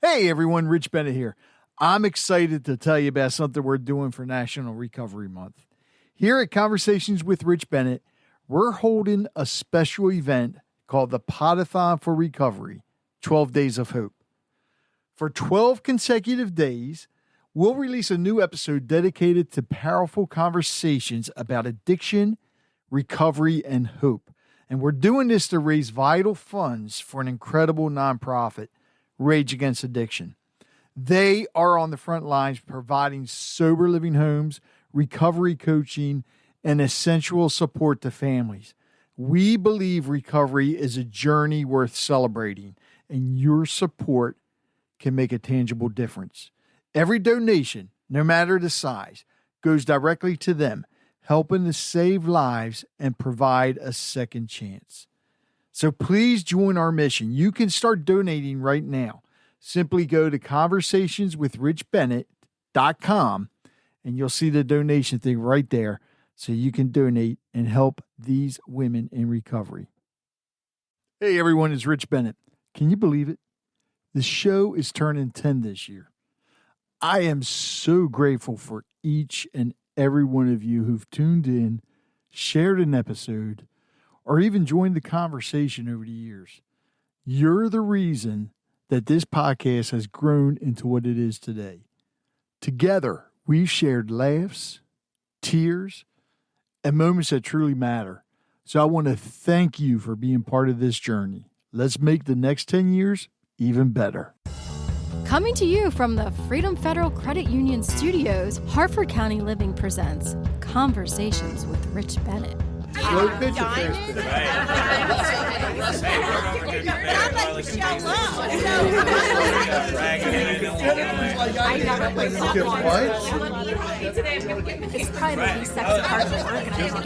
Hey everyone, Rich Bennett here. I'm excited to tell you about something we're doing for National Recovery Month. Here at Conversations with Rich Bennett, we're holding a special event called the Podathon for Recovery, 12 Days of Hope. For 12 consecutive days, we'll release a new episode dedicated to powerful conversations about addiction, recovery, and hope. And we're doing this to raise vital funds for an incredible nonprofit, Rage Against Addiction. They are on the front lines providing sober living homes, recovery coaching, and essential support to families. We believe recovery is a journey worth celebrating, and your support can make a tangible difference. Every donation, no matter the size, goes directly to them, helping to save lives and provide a second chance. So please join our mission. You can start donating right now. Simply go to conversationswithrichbennett.com and you'll see the donation thing right there so you can donate and help these women in recovery. Hey everyone, it's Rich Bennett. Can you believe it? The show is turning 10 this year. I am so grateful for each and every one of you who've tuned in, shared an episode, or even joined the conversation over the years. You're the reason that this podcast has grown into what it is today. Together, we've shared laughs, tears, and moments that truly matter. So I want to thank you for being part of this journey. Let's make the next 10 years even better. Coming to you from the Freedom Federal Credit Union Studios, Harford County Living presents Conversations with Rich Bennett. Slow pitch or fast I never play softball. It's probably the least sexy part of the organization.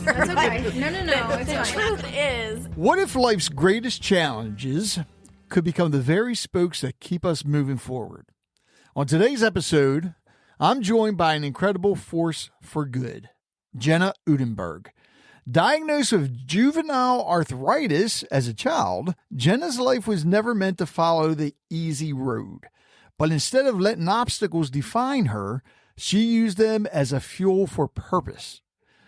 That's okay. No. The truth is, what if life's greatest challenges could become the very spokes that keep us moving forward? On today's episode, I'm joined by an incredible force for good, Jenna Udenberg. Diagnosed with juvenile arthritis as a child, Jenna's life was never meant to follow the easy road. But instead of letting obstacles define her, she used them as a fuel for purpose.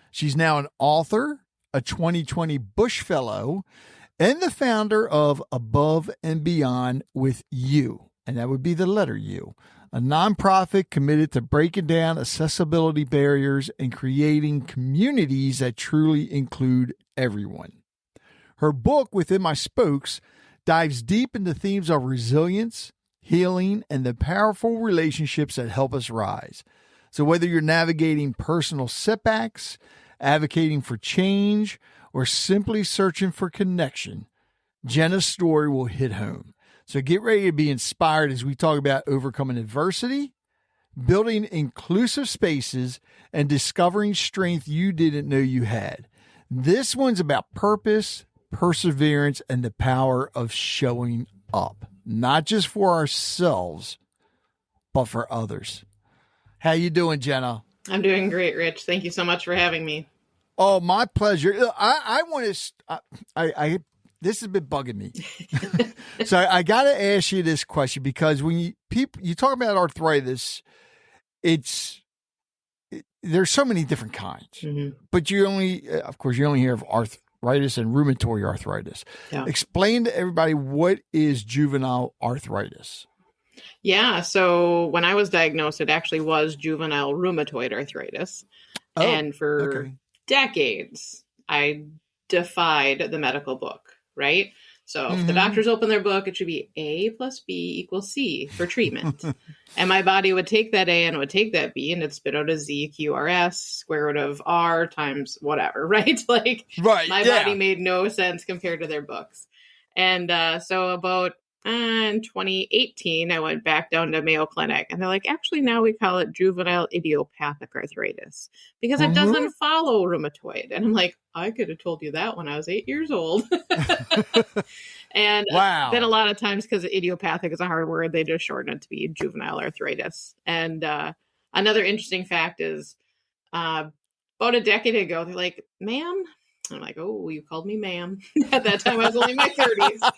She's now an author, a 2020 Bush Fellow, and the founder of Above and Beyond with You, and that would be the letter U, a nonprofit committed to breaking down accessibility barriers and creating communities that truly include everyone. Her book, Within My Spokes, dives deep into themes of resilience, healing, and the powerful relationships that help us rise. So whether you're navigating personal setbacks, advocating for change, or simply searching for connection, Jenna's story will hit home. So get ready to be inspired as we talk about overcoming adversity, building inclusive spaces, and discovering strength you didn't know you had. This one's about purpose, perseverance, and the power of showing up, not just for ourselves, but for others. How you doing, Jenna? I'm doing great, Rich. Thank you so much for having me. Oh, my pleasure. I want to. This has been bugging me, so I got to ask you this question because when you talk about arthritis, there's so many different kinds, but you only hear of arthritis and rheumatoid arthritis. Yeah. Explain to everybody, what is juvenile arthritis? Yeah. So when I was diagnosed, it actually was juvenile rheumatoid arthritis. Oh, and for decades, I defied the medical book, right? So if the doctors open their book, it should be A plus B equals C for treatment. And my body would take that A and would take that B and it'd spit out a Z, Q, R, S, square root of R times whatever, right? My body made no sense compared to their books. And so about in 2018, I went back down to Mayo Clinic and they're like, actually, now we call it juvenile idiopathic arthritis because it doesn't follow rheumatoid. And I'm like, I could have told you that when I was 8 years old. And then a lot of times, because idiopathic is a hard word, they just shorten it to be juvenile arthritis. And another interesting fact is about a decade ago, they're like, ma'am, I'm like, oh, you called me ma'am. At that time, I was only in my 30s.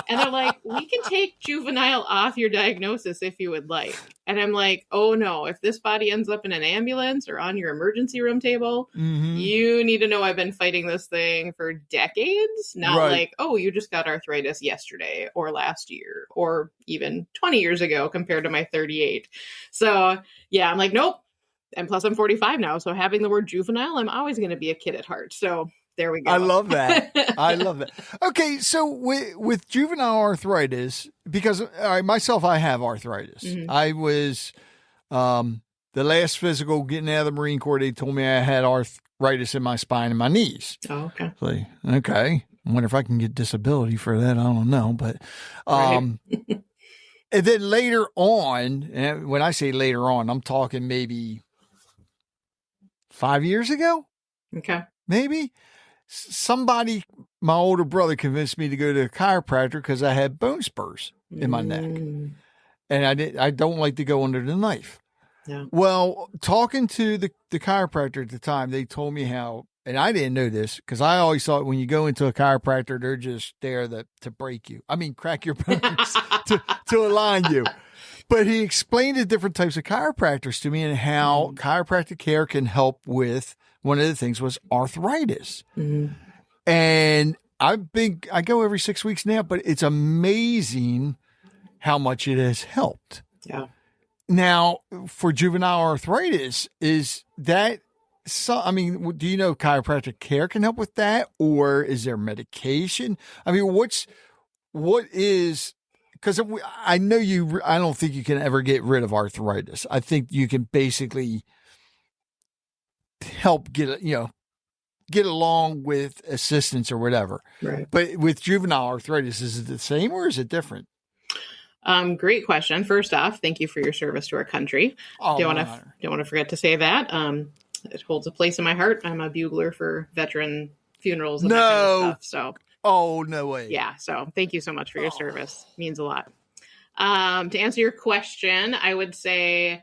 And they're like, we can take juvenile off your diagnosis if you would like. And I'm like, oh, no, if this body ends up in an ambulance or on your emergency room table, you need to know I've been fighting this thing for decades. Not like, oh, you just got arthritis yesterday or last year or even 20 years ago compared to my 38. So, yeah, I'm like, nope. And plus, I'm 45 now. So having the word juvenile, I'm always going to be a kid at heart. So there we go. I love that. I love that. Okay. So with juvenile arthritis, because myself, I have arthritis. I was, the last physical getting out of the Marine Corps, they told me I had arthritis in my spine and my knees. Oh, okay. So, okay. I wonder if I can get disability for that. I don't know. But, and then later on, and when I say later on, I'm talking maybe 5 years ago. Okay. Maybe somebody, my older brother, convinced me to go to a chiropractor because I had bone spurs in my neck. And I don't like to go under the knife. Yeah. Well, talking to the chiropractor at the time, they told me how, and I didn't know this because I always thought when you go into a chiropractor, they're just there to break you. I mean, crack your bones to align you. But he explained the different types of chiropractors to me and how chiropractic care can help with, one of the things was arthritis. And I go every 6 weeks now, but it's amazing how much it has helped. Yeah. Now, for juvenile arthritis, is that do you know chiropractic care can help with that, or is there medication? I mean, what is, because I know I don't think you can ever get rid of arthritis. I think you can basically help get along with assistance or whatever. Right. But with juvenile arthritis, is it the same or is it different? Great question. First off, thank you for your service to our country. Don't want to forget to say that. It holds a place in my heart. I'm a bugler for veteran funerals and that kind of stuff. So. Oh, no way. Yeah. So thank you so much for your service. It means a lot. To answer your question, I would say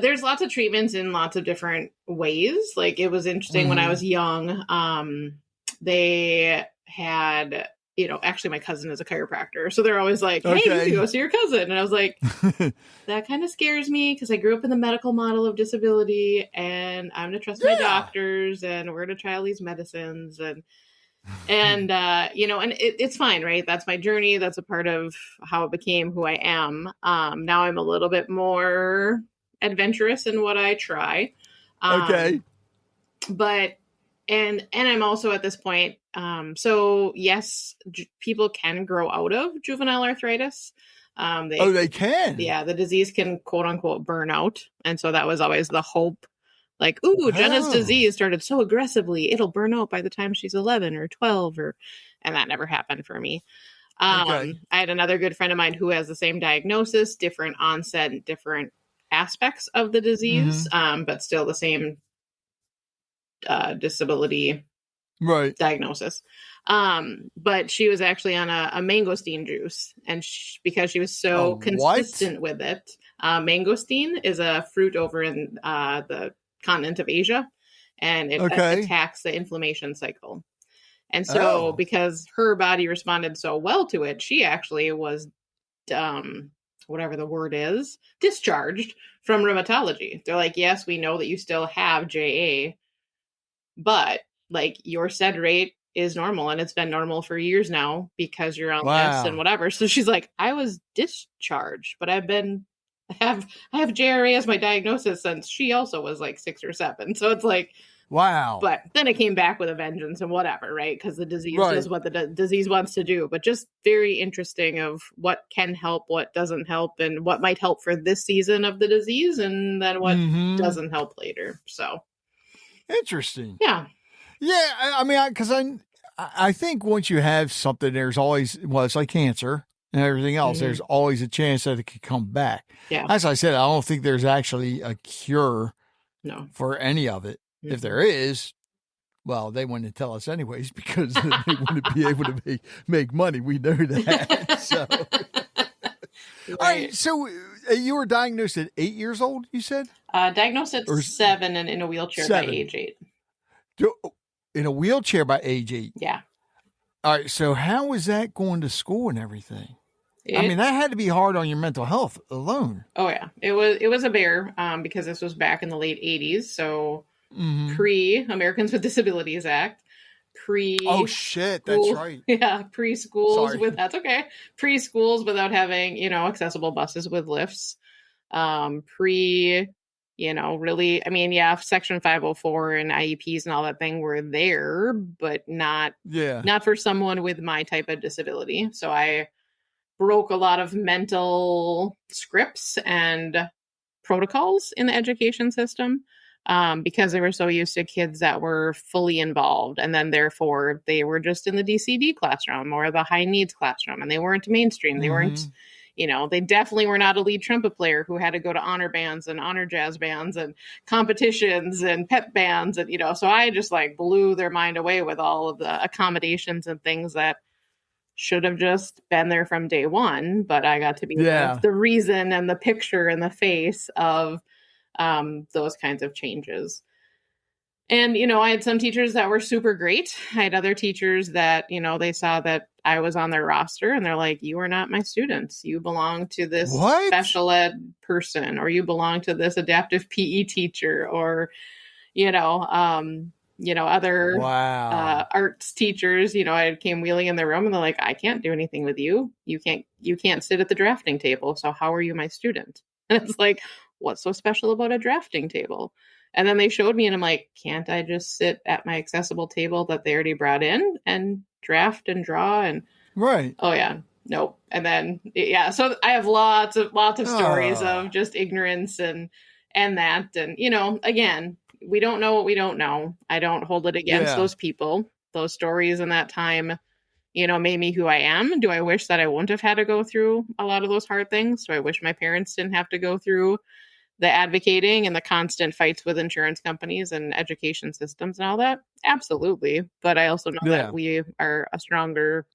there's lots of treatments in lots of different ways. Like, it was interesting when I was young. They had, actually my cousin is a chiropractor. So they're always like, hey, you can go see your cousin. And I was like, that kind of scares me because I grew up in the medical model of disability and I'm going to trust my doctors and we're going to try all these medicines and it's fine, right? That's my journey. That's a part of how it became who I am. Now I'm a little bit more adventurous in what I try. But, and I'm also at this point. So yes, people can grow out of juvenile arthritis. They can. Yeah. The disease can quote unquote burn out. And so that was always the hope. Like, ooh, Jenna's disease started so aggressively, it'll burn out by the time she's 11 or 12, and that never happened for me. I had another good friend of mine who has the same diagnosis, different onset and different aspects of the disease, but still the same disability diagnosis. But she was actually on a mangosteen juice, and because she was so consistent with it. Mangosteen is a fruit over in the continent of Asia, and it attacks the inflammation cycle. And so because her body responded so well to it, she actually was, whatever the word is, discharged from rheumatology. They're like, yes, we know that you still have JA, but like your SED rate is normal, and it's been normal for years now because you're on this and whatever. So she's like, I was discharged, but I have JRA as my diagnosis since she also was like 6 or 7. So it's like, wow. But then it came back with a vengeance and whatever, right? Because the disease does what the disease wants to do. But just very interesting of what can help, what doesn't help, and what might help for this season of the disease, and then what doesn't help later. So interesting. Yeah. Yeah. I mean, because I think once you have something, there's always, it's like cancer and everything else, there's always a chance that it could come back. Yeah. As I said, I don't think there's actually a cure for any of it. If there is, well, they wouldn't tell us anyways because they wouldn't be able to make money. We know that. So, all right. So you were diagnosed at 8 years old, you said? Diagnosed at 7 and in a wheelchair by age 8. in a wheelchair by age 8. Yeah. All right. So how was that going to school and everything? I mean, that had to be hard on your mental health alone. Oh yeah, it was a bear because this was back in the late 80s. So pre-Americans with Disabilities Act, oh shit, that's right. Yeah, preschools with that's okay. Preschools without having accessible buses with lifts. Really, I mean, yeah, Section 504 and IEPs and all that thing were there, but not for someone with my type of disability. So I broke a lot of mental scripts and protocols in the education system because they were so used to kids that were fully involved. And then therefore they were just in the DCD classroom or the high needs classroom, and they weren't mainstream. They weren't, they definitely were not a lead trumpet player who had to go to honor bands and honor jazz bands and competitions and pep bands. And, so I just like blew their mind away with all of the accommodations and things that should have just been there from day one, but I got to be the reason and the picture and the face of those kinds of changes. And, I had some teachers that were super great. I had other teachers that, they saw that I was on their roster and they're like, you are not my students. You belong to this special ed person, or you belong to this adaptive PE teacher, or, other arts teachers, I came wheeling in the room and they're like, I can't do anything with you. You can't sit at the drafting table. So how are you my student? And it's like, what's so special about a drafting table? And then they showed me and I'm like, can't I just sit at my accessible table that they already brought in and draft and draw? And oh yeah, nope. And then, so I have lots of stories of just ignorance and that. And, again, we don't know what we don't know. I don't hold it against those people. Those stories in that time, made me who I am. Do I wish that I wouldn't have had to go through a lot of those hard things? Do I wish my parents didn't have to go through the advocating and the constant fights with insurance companies and education systems and all that? Absolutely. But I also know that we are a stronger,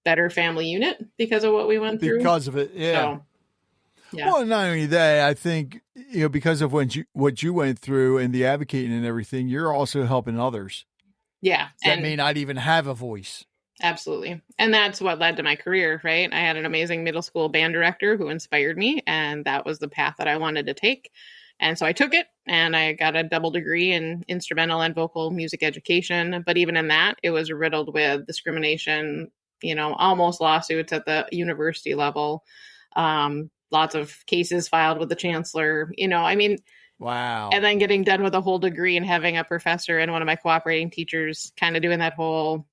better family unit because of what we went through. Because of it, So, well, not only that, I think, because of what you went through and the advocating and everything, you're also helping others. Yeah. That may not even have a voice. Absolutely. And that's what led to my career, right? I had an amazing middle school band director who inspired me, and that was the path that I wanted to take. And so I took it, and I got a double degree in instrumental and vocal music education. But even in that, it was riddled with discrimination, almost lawsuits at the university level. Lots of cases filed with the chancellor, Wow. And then getting done with a whole degree and having a professor and one of my cooperating teachers kind of doing that whole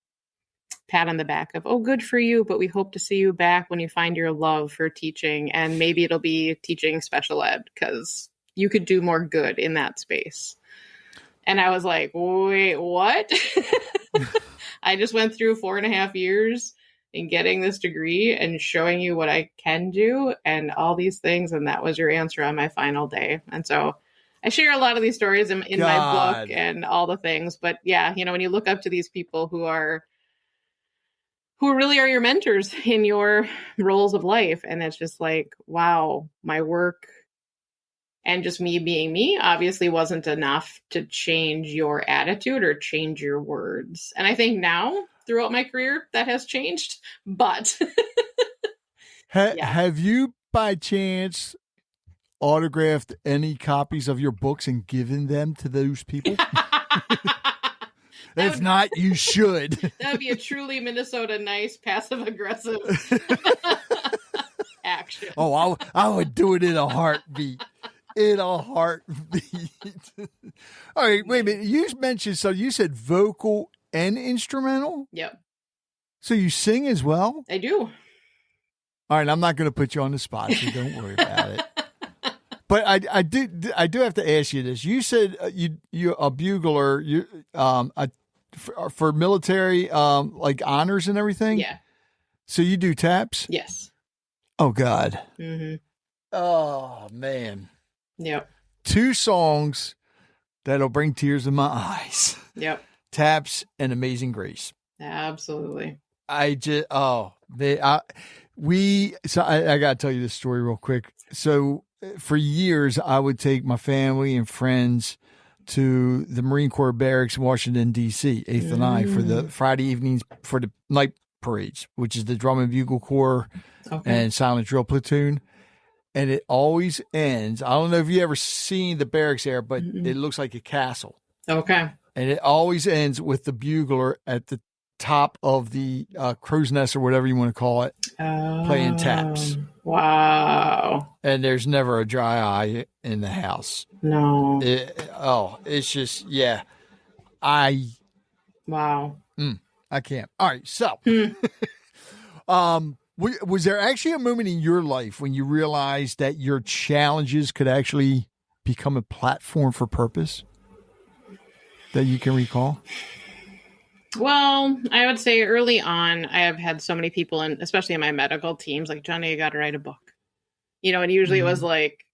pat on the back of, oh, good for you, but we hope to see you back when you find your love for teaching, and maybe it'll be teaching special ed because you could do more good in that space. And I was like, wait, what? I just went through 4.5 years in getting this degree and showing you what I can do and all these things. And that was your answer on my final day. And so I share a lot of these stories in my book and all the things. But yeah, when you look up to these people who really are your mentors in your roles of life. And it's just like, wow, my work and just me being me obviously wasn't enough to change your attitude or change your words. And I think now throughout my career that has changed, but have you by chance autographed any copies of your books and given them to those people? If not, you should. That would be a truly Minnesota nice passive aggressive action. Oh, I would do it in a heartbeat. In a heartbeat. All right, wait a minute. You mentioned, so you said vocal and instrumental? Yep. So you sing as well? I do. All right, I'm not going to put you on the spot, so don't worry about it. But I do have to ask you this. You said you a bugler, for military like honors and everything? Yeah. So you do taps? Yes. Oh God. Mm-hmm. Oh man. Yep. 2 songs that'll bring tears in my eyes. Yep. Taps and Amazing Grace. Absolutely. I got to tell you this story real quick. So for years I would take my family and friends to the Marine Corps barracks in Washington, D.C., 8th and I, for the Friday evenings for the night parades, which is the Drum and Bugle Corps and Silent Drill Platoon. And it always ends. I don't know if you ever seen the barracks there, but it looks like a castle. Okay. And it always ends with the bugler at the top of the crow's nest or whatever you want to call it, playing taps. Wow. And there's never a dry eye in the house. No. It's just, yeah. Wow. I can't. All right. So, was there actually a moment in your life when you realized that your challenges could actually become a platform for purpose that you can recall? Well, I would say early on, I have had so many people, and especially in my medical teams, like, Johnny, you got to write a book. And usually it was like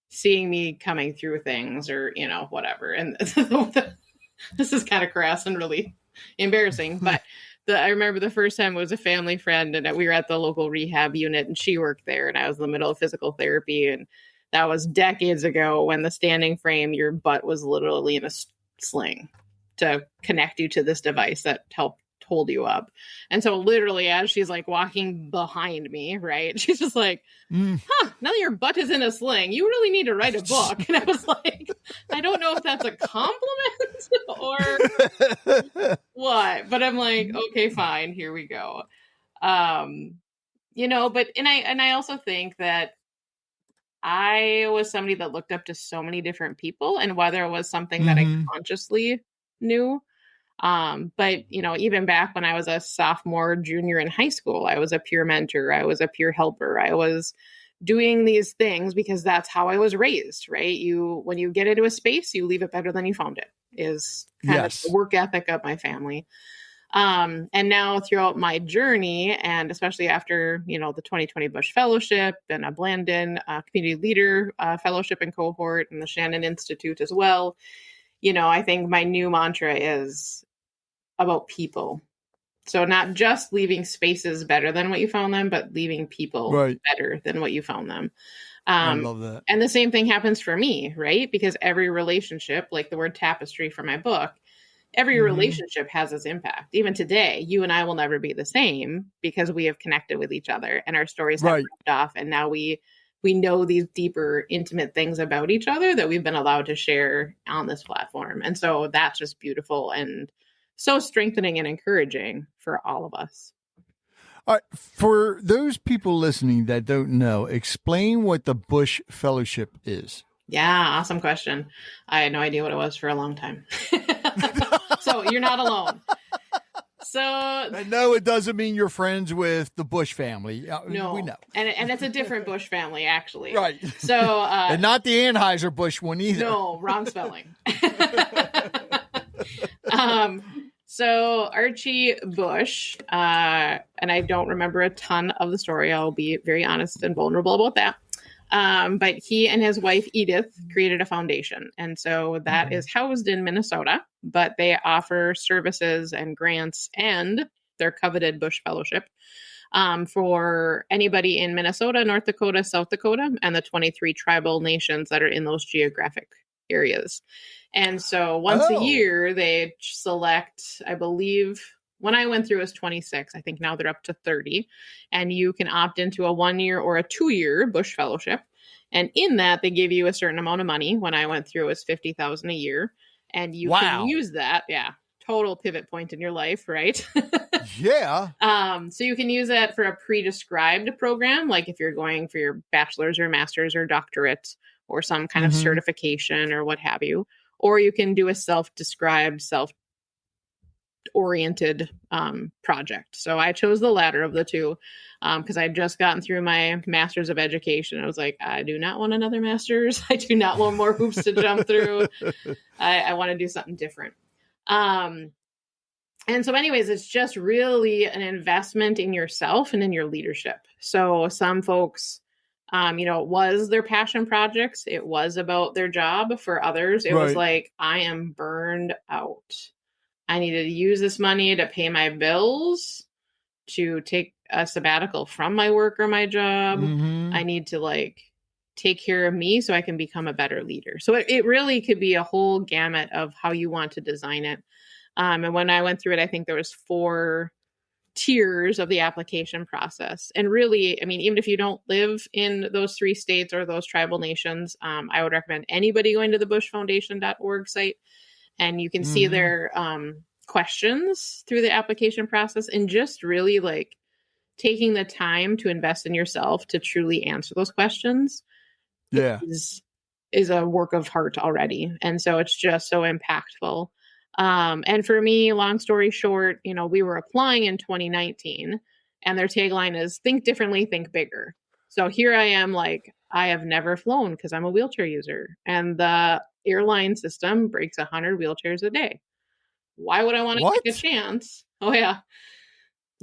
seeing me coming through things or, whatever. And this is kind of crass and really embarrassing, but I remember the first time it was a family friend, and we were at the local rehab unit, and she worked there, and I was in the middle of physical therapy, and that was decades ago when the standing frame, your butt was literally in a sling to connect you to this device that helped hold you up. And so literally as she's like walking behind me, right, she's just like, now that your butt is in a sling, you really need to write a book. And I was like, I don't know if that's a compliment or what, but I'm like, okay, fine, here we go. But I also think that I was somebody that looked up to so many different people, and whether it was something that I consciously knew, but even back when I was a sophomore, junior in high school, I was a peer mentor, I was a peer helper, I was doing these things because that's how I was raised, right? When you get into a space, you leave it better than you found it, is kind of the work ethic of my family. And now throughout my journey, and especially after, the 2020 Bush Fellowship and a Blandon Community Leader Fellowship and Cohort and the Shannon Institute as well, I think my new mantra is about people. So not just leaving spaces better than what you found them, but leaving people better than what you found them. I love that. And the same thing happens for me, right? Because every relationship, like the word tapestry for my book, every relationship has its impact. Even today, you and I will never be the same because we have connected with each other and our stories have ripped off. And now we know these deeper, intimate things about each other that we've been allowed to share on this platform. And so that's just beautiful and so strengthening and encouraging for all of us. All right, for those people listening that don't know, explain what the Bush Fellowship is. Yeah, awesome question. I had no idea what it was for a long time. So you're not alone. So no, it doesn't mean you're friends with the Bush family. No, we know, and it's a different Bush family, actually. Right. So and not the Anheuser-Busch one either. No, wrong spelling. So Archie Bush, and I don't remember a ton of the story. I'll be very honest and vulnerable about that. But he and his wife, Edith, created a foundation. And so that is housed in Minnesota, but they offer services and grants and their coveted Bush Fellowship for anybody in Minnesota, North Dakota, South Dakota, and the 23 tribal nations that are in those geographic areas. And so once a year, they select, I believe, when I went through it was 26. I think now they're up to 30. And you can opt into a 1-year or a 2-year Bush Fellowship. And in that, they give you a certain amount of money. When I went through, it was $50,000 a year. And you can use that. Yeah. Total pivot point in your life, right? Yeah. So you can use that for a pre-described program, like if you're going for your bachelor's or master's or doctorate or some kind of certification or what have you. Or you can do a self-described, self-oriented project. So I chose the latter of the two because I'd just gotten through my master's of education. I was like, I do not want another master's. I do not want more hoops to jump through. I want to do something different. And so anyways, it's just really an investment in yourself and in your leadership. So some folks, it was their passion projects. It was about their job. For others, it was like, I am burned out. I needed to use this money to pay my bills, to take a sabbatical from my work or my job. I need to take care of me so I can become a better leader. So it really could be a whole gamut of how you want to design it. And when I went through it, I think there was 4 tiers of the application process. And really, I mean, even if you don't live in those 3 states or those tribal nations, I would recommend anybody going to the bushfoundation.org site, and you can see their questions through the application process, and just really like taking the time to invest in yourself to truly answer those questions is a work of heart already. And so it's just so impactful. And for me, long story short, you know, we were applying in 2019, and their tagline is think differently, think bigger. So here I am, like, I have never flown because I'm a wheelchair user, and the airline system breaks 100 wheelchairs a day. Why would I want to take a chance? Oh yeah.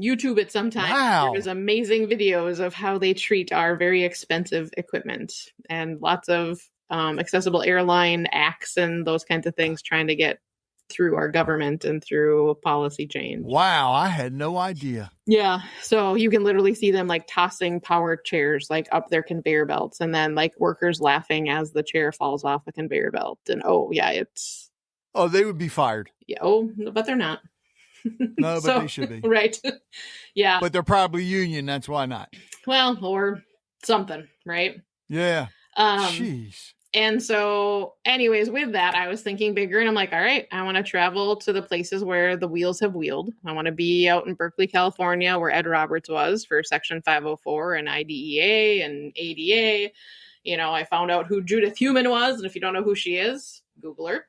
YouTube it sometime. Wow. There's amazing videos of how they treat our very expensive equipment, and lots of accessible airline acts and those kinds of things trying to get through our government and through policy change. Wow, I had no idea. Yeah, so you can literally see them like tossing power chairs like up their conveyor belts, and then like workers laughing as the chair falls off the conveyor belt. And they would be fired. Yeah, but they're not. No, but they should be. Right. Yeah. But they're probably union, that's why not. Well, or something, right? Yeah. Jeez. And so anyways, with that, I was thinking bigger, and I'm like, all right, I want to travel to the places where the wheels have wheeled. I want to be out in Berkeley, California, where Ed Roberts was for Section 504 and IDEA and ADA. You know, I found out who Judith Heumann was. And if you don't know who she is, Google her.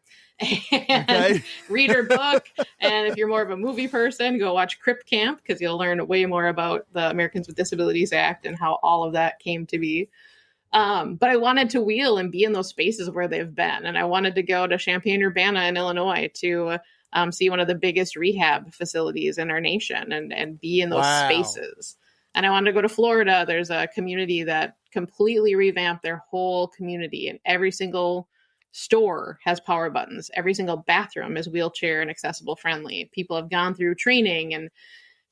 And read her book. And if you're more of a movie person, go watch Crip Camp, because you'll learn way more about the Americans with Disabilities Act and how all of that came to be. But I wanted to wheel and be in those spaces where they've been. And I wanted to go to Champaign-Urbana in Illinois to see one of the biggest rehab facilities in our nation and be in those spaces. And I wanted to go to Florida. There's a community that completely revamped their whole community, and every single store has power buttons. Every single bathroom is wheelchair and accessible friendly. People have gone through training and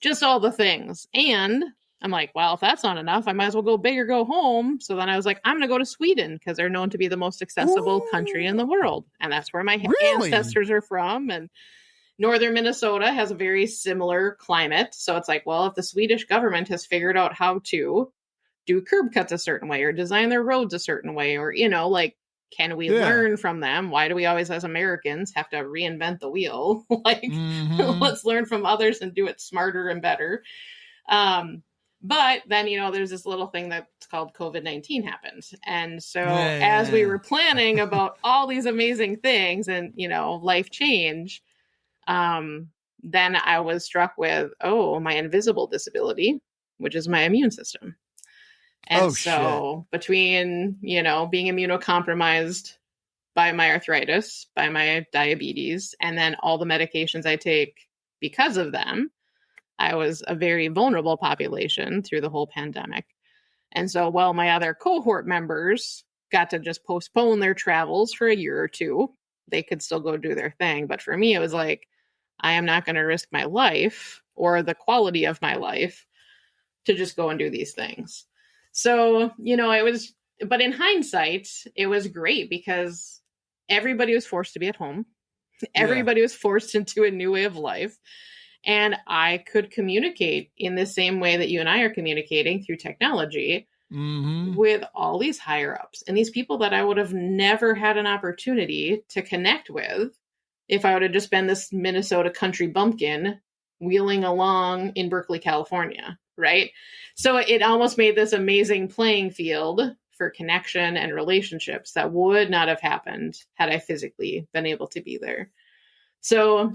just all the things. And I'm like, well, if that's not enough, I might as well go big or go home. So then I was like, I'm going to go to Sweden, because they're known to be the most accessible country in the world. And that's where my ancestors are from. And northern Minnesota has a very similar climate. So it's like, well, if the Swedish government has figured out how to do curb cuts a certain way or design their roads a certain way, or, you know, like, can we learn from them? Why do we always, as Americans, have to reinvent the wheel? Like, let's learn from others and do it smarter and better. But then, you know, there's this little thing that's called COVID-19 happened. And so as we were planning about all these amazing things and, you know, life change, then I was struck with, my invisible disability, which is my immune system. And between, you know, being immunocompromised by my arthritis, by my diabetes, and then all the medications I take because of them, I was a very vulnerable population through the whole pandemic. And so while my other cohort members got to just postpone their travels for a year or two, they could still go do their thing. But for me, it was like, I am not going to risk my life or the quality of my life to just go and do these things. So, you know, but in hindsight, it was great because everybody was forced to be at home. Everybody was forced into a new way of life. And I could communicate in the same way that you and I are communicating through technology with all these higher ups and these people that I would have never had an opportunity to connect with if I would have just been this Minnesota country bumpkin wheeling along in Berkeley, California. Right. So it almost made this amazing playing field for connection and relationships that would not have happened had I physically been able to be there. So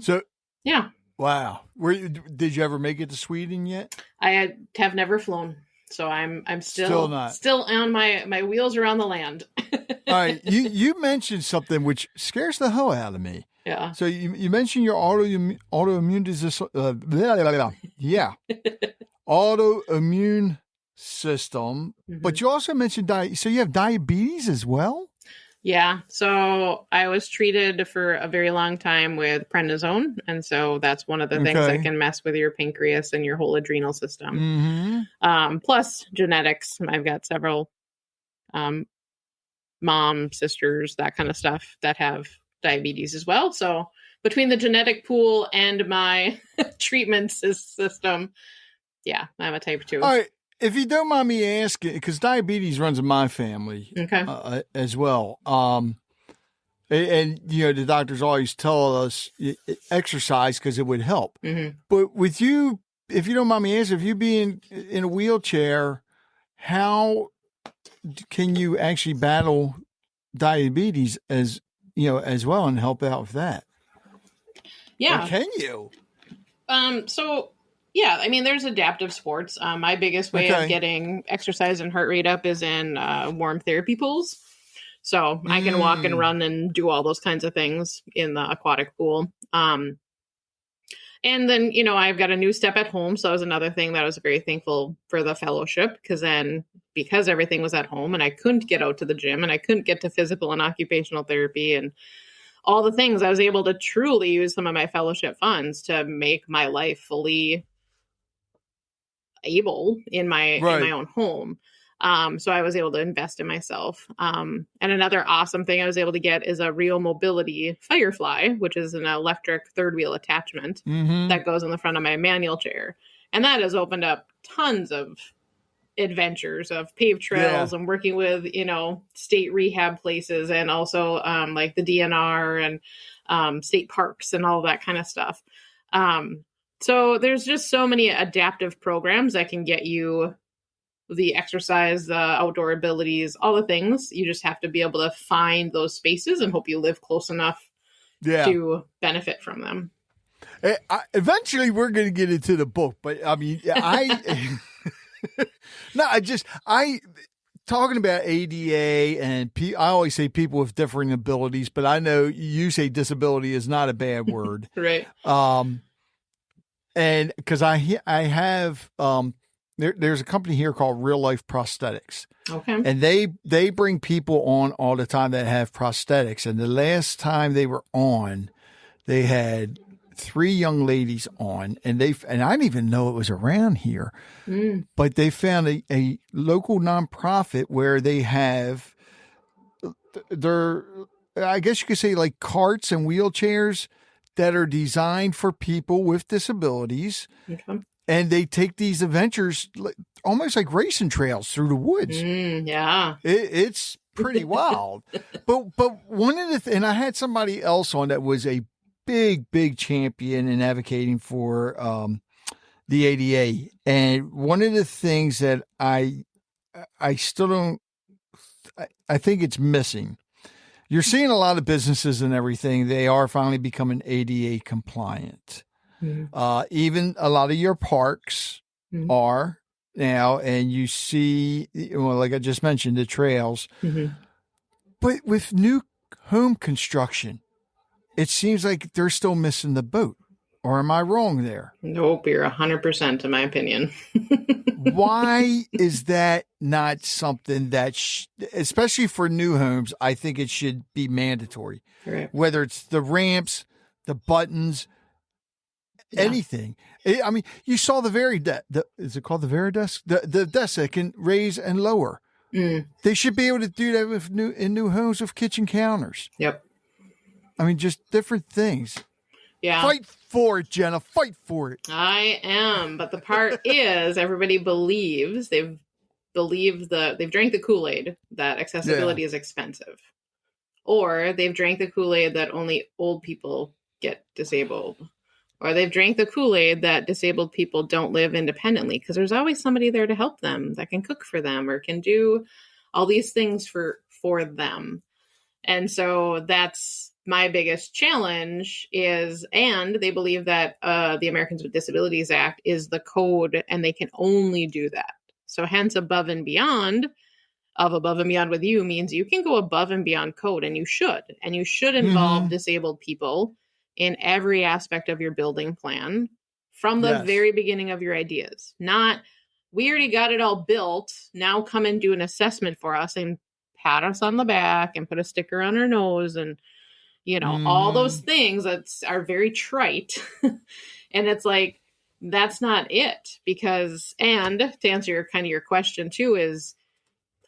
yeah. Wow. Did you ever make it to Sweden yet? I have never flown. So I'm still on my wheels around the land. All right. You mentioned something which scares the hell out of me. Yeah. So you mentioned your autoimmune disease. Autoimmune system, but you also mentioned so you have diabetes as well? Yeah. So I was treated for a very long time with prednisone. And so that's one of the things that can mess with your pancreas and your whole adrenal system. Plus genetics. I've got several mom, sisters, that kind of stuff that have diabetes as well. So between the genetic pool and my treatment system, yeah, I'm a type 2. All right. If you don't mind me asking, because diabetes runs in my family as well. And, the doctors always tell us exercise because it would help. Mm-hmm. But with you, if you don't mind me asking, if you being in a wheelchair, how can you actually battle diabetes as well and help out with that? Yeah. Or can you? So yeah, I mean, there's adaptive sports. My biggest way of getting exercise and heart rate up is in warm therapy pools. So I can walk and run and do all those kinds of things in the aquatic pool. And then, I've got a new step at home. So that was another thing that I was very thankful for the fellowship, because everything was at home and I couldn't get out to the gym and I couldn't get to physical and occupational therapy and all the things, I was able to truly use some of my fellowship funds to make my life fully able in my own home. So I was able to invest in myself. And another awesome thing I was able to get is a Real Mobility Firefly, which is an electric third wheel attachment that goes in the front of my manual chair. And that has opened up tons of adventures of paved trails and working with, state rehab places and also like the DNR and state parks and all that kind of stuff. So there's just so many adaptive programs that can get you the exercise, the outdoor abilities, all the things. You just have to be able to find those spaces and hope you live close enough to benefit from them. Eventually we're going to get into the book, but I mean, talking about ADA and I always say people with differing abilities, but I know you say disability is not a bad word. Right. And because I have, there's a company here called Real Life Prosthetics. Okay. And they bring people on all the time that have prosthetics. And the last time they were on, they had 3 young ladies on, and I didn't even know it was around here, but they found a local nonprofit where they have I guess you could say like carts and wheelchairs that are designed for people with disabilities. Okay. And they take these adventures almost like racing trails through the woods. Yeah. It's pretty wild. But one of and I had somebody else on that was a big champion in advocating for the ADA. And one of the things that I still don't, I think it's missing. You're seeing a lot of businesses and everything. They are finally becoming ADA compliant. Even a lot of your parks are now, and you see, like I just mentioned, the trails. But with new home construction, it seems like they're still missing the boat. Or am I wrong there? Nope, you're 100% in my opinion. Why is that not something that, especially for new homes, I think it should be mandatory? Right. Whether it's the ramps, the buttons, anything. I mean, you saw is it called the Veridesk? The desk that can raise and lower. They should be able to do that with new homes with kitchen counters. Yep. I mean, just different things. Yeah. Fight for it, Jenna. Fight for it. I am. But the part is everybody believes they've drank the Kool-Aid that accessibility is expensive. Or they've drank the Kool-Aid that only old people get disabled. Or they've drank the Kool-Aid that disabled people don't live independently because there's always somebody there to help them that can cook for them or can do all these things for them. And so that's my biggest challenge and they believe that the Americans with Disabilities Act is the code and they can only do that. So hence above and beyond with you means you can go above and beyond code and you should involve disabled people in every aspect of your building plan from the very beginning of your ideas. Not, we already got it all built, now come and do an assessment for us and pat us on the back and put a sticker on our nose and, all those things that are very trite. And it's like, that's not it. Because, and to answer your question too, is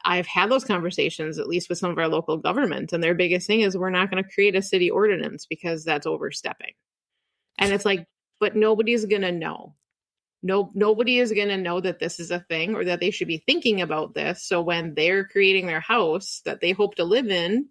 I've had those conversations, at least with some of our local government, and their biggest thing is we're not going to create a city ordinance because that's overstepping. And it's like, but nobody's going to know. Nobody is going to know that this is a thing or that they should be thinking about this. So when they're creating their house that they hope to live in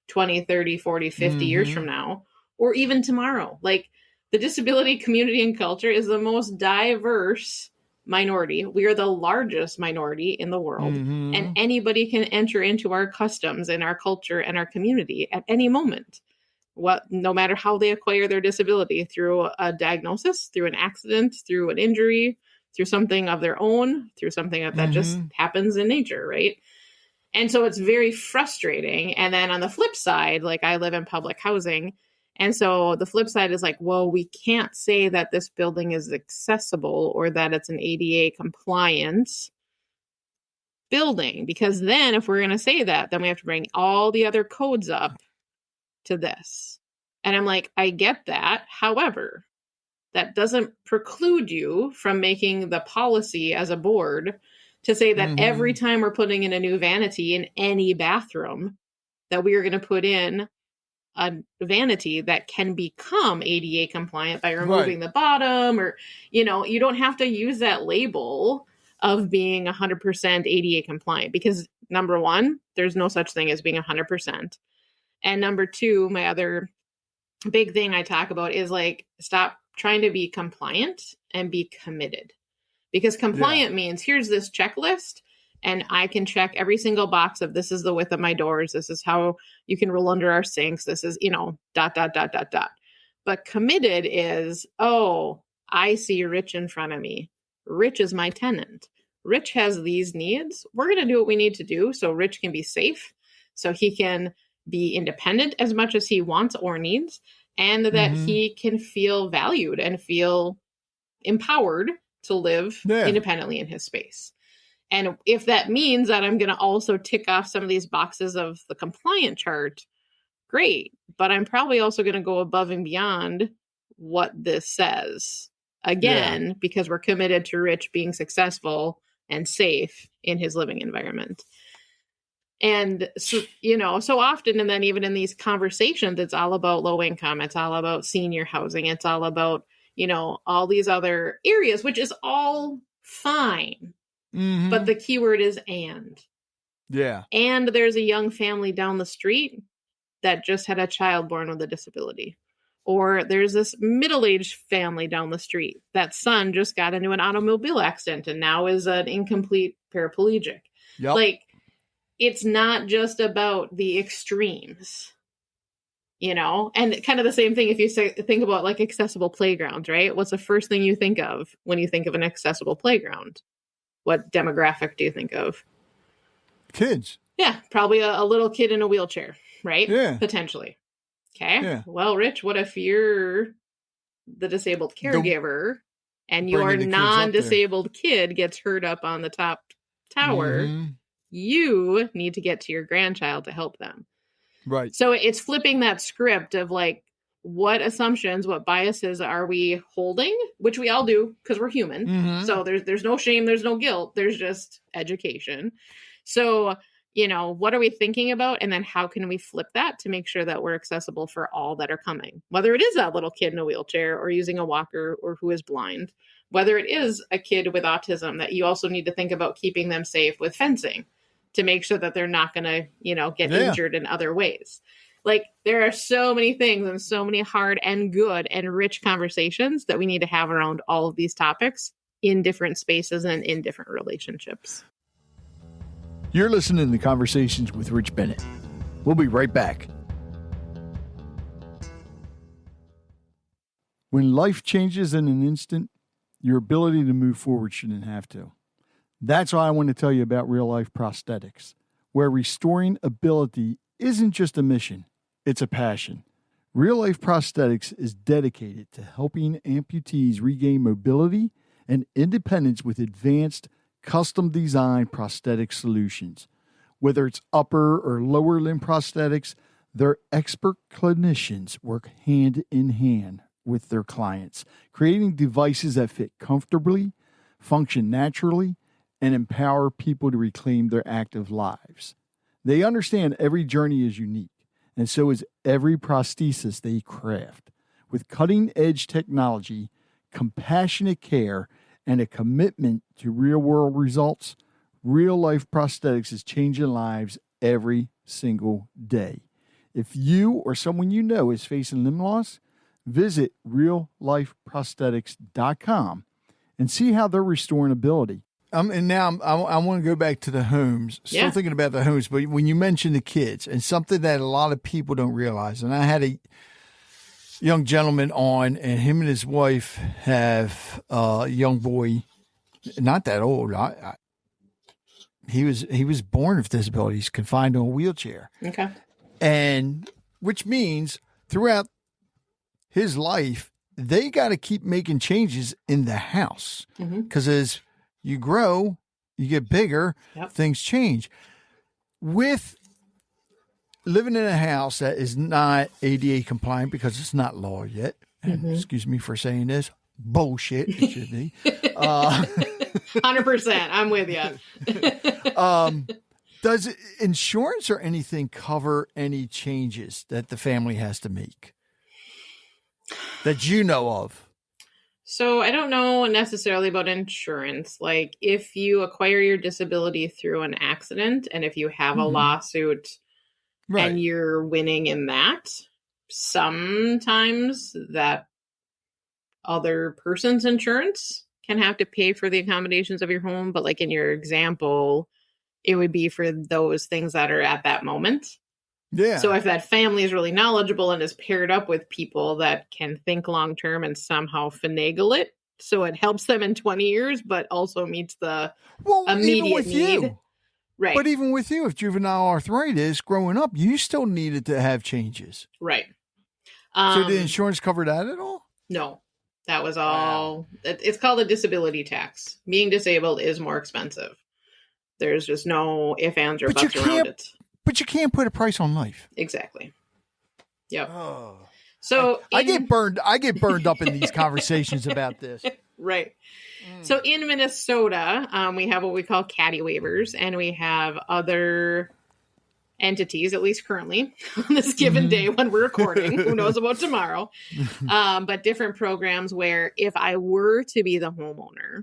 20, 30, 40, 50 years from now, or even tomorrow, like the disability community and culture is the most diverse minority. We are the largest minority in the world, and anybody can enter into our customs and our culture and our community at any moment. No matter how they acquire their disability, through a diagnosis, through an accident, through an injury, through something of their own, through something that just happens in nature, right? And so it's very frustrating. And then on the flip side, like I live in public housing. And so the flip side is like, well, we can't say that this building is accessible or that it's an ADA compliant building, because then if we're going to say that, then we have to bring all the other codes up to this. And I'm like, I get that. However, that doesn't preclude you from making the policy as a board to say that every time we're putting in a new vanity in any bathroom, that we are going to put in a vanity that can become ADA compliant by removing the bottom, or, you know, you don't have to use that label of being 100% ADA compliant, because number one, there's no such thing as being 100%. And number two, my other big thing I talk about is like, stop trying to be compliant and be committed. Because compliant means here's this checklist and I can check every single box of this is the width of my doors. This is how you can roll under our sinks. This is, you know, ... But committed is, oh, I see Rich in front of me. Rich is my tenant. Rich has these needs. We're going to do what we need to do so Rich can be safe, so he can be independent as much as he wants or needs, and that he can feel valued and feel empowered to live independently in his space. And if that means that I'm going to also tick off some of these boxes of the compliant chart, great. But I'm probably also going to go above and beyond what this says. Again, because we're committed to Rich being successful and safe in his living environment. And so, you know, so often, and then even in these conversations, it's all about low income. It's all about senior housing. It's all about, you know, all these other areas, which is all fine. But the key word is and. Yeah. And there's a young family down the street that just had a child born with a disability. Or there's this middle-aged family down the street. That son just got into an automobile accident and now is an incomplete paraplegic. Yep. Like, it's not just about the extremes, you know? And kind of the same thing if you think about like accessible playgrounds, right? What's the first thing you think of when you think of an accessible playground? What demographic do you think of? Kids. Yeah, probably a little kid in a wheelchair, right? Yeah. Potentially. Okay. Yeah. Well, Rich, what if you're the disabled caregiver and your non-disabled kid gets hurt up on the top tower? You need to get to your grandchild to help them. Right. So it's flipping that script of like, what assumptions, what biases are we holding? Which we all do because we're human. So there's no shame, there's no guilt. There's just education. So, you know, what are we thinking about? And then how can we flip that to make sure that we're accessible for all that are coming? Whether it is that little kid in a wheelchair or using a walker or who is blind, whether it is a kid with autism that you also need to think about keeping them safe with fencing to make sure that they're not going to, you know, get injured in other ways. Like, there are so many things and so many hard and good and rich conversations that we need to have around all of these topics in different spaces and in different relationships. You're listening to Conversations with Rich Bennett. We'll be right back. When life changes in an instant, your ability to move forward shouldn't have to. That's why I want to tell you about Real Life Prosthetics, where restoring ability isn't just a mission, it's a passion. Real Life Prosthetics is dedicated to helping amputees regain mobility and independence with advanced, custom-designed prosthetic solutions. Whether it's upper or lower limb prosthetics, their expert clinicians work hand in hand with their clients, creating devices that fit comfortably, function naturally, and empower people to reclaim their active lives. They understand every journey is unique, and so is every prosthesis they craft. With cutting-edge technology, compassionate care, and a commitment to real-world results, real-life prosthetics is changing lives every single day. If you or someone you know is facing limb loss, visit reallifeprosthetics.com and see how they're restoring ability. And now I want to go back to the homes. Still thinking about the homes, but when you mentioned the kids, and something that a lot of people don't realize, and I had a young gentleman on, and him and his wife have a young boy, not that old. He was born with disabilities, confined to a wheelchair. Okay. And which means throughout his life, they got to keep making changes in the house, because as you grow, you get bigger, things change. With living in a house that is not ADA compliant, because it's not law yet, and excuse me for saying this, bullshit, it should be. 100%, I'm with you. Does insurance or anything cover any changes that the family has to make that you know of? So I don't know necessarily about insurance. Like if you acquire your disability through an accident, and if you have a lawsuit and you're winning in that, sometimes that other person's insurance can have to pay for the accommodations of your home. But like in your example, it would be for those things that are at that moment. Yeah. So if that family is really knowledgeable and is paired up with people that can think long term and somehow finagle it, so it helps them in 20 years, but also meets the immediate need. You. Right. But even with you, with juvenile arthritis growing up, you still needed to have changes. Right. So did insurance cover that at all? No. That was all. It's called a disability tax. Being disabled is more expensive. There's just no ifs, ands, or buts around it. But you can't put a price on life. Exactly. Yep. Oh. So I get burned up in these conversations about this. Right. So in Minnesota, we have what we call caddy waivers, and we have other entities, at least currently on this given day when we're recording. Who knows about tomorrow? But different programs where if I were to be the homeowner,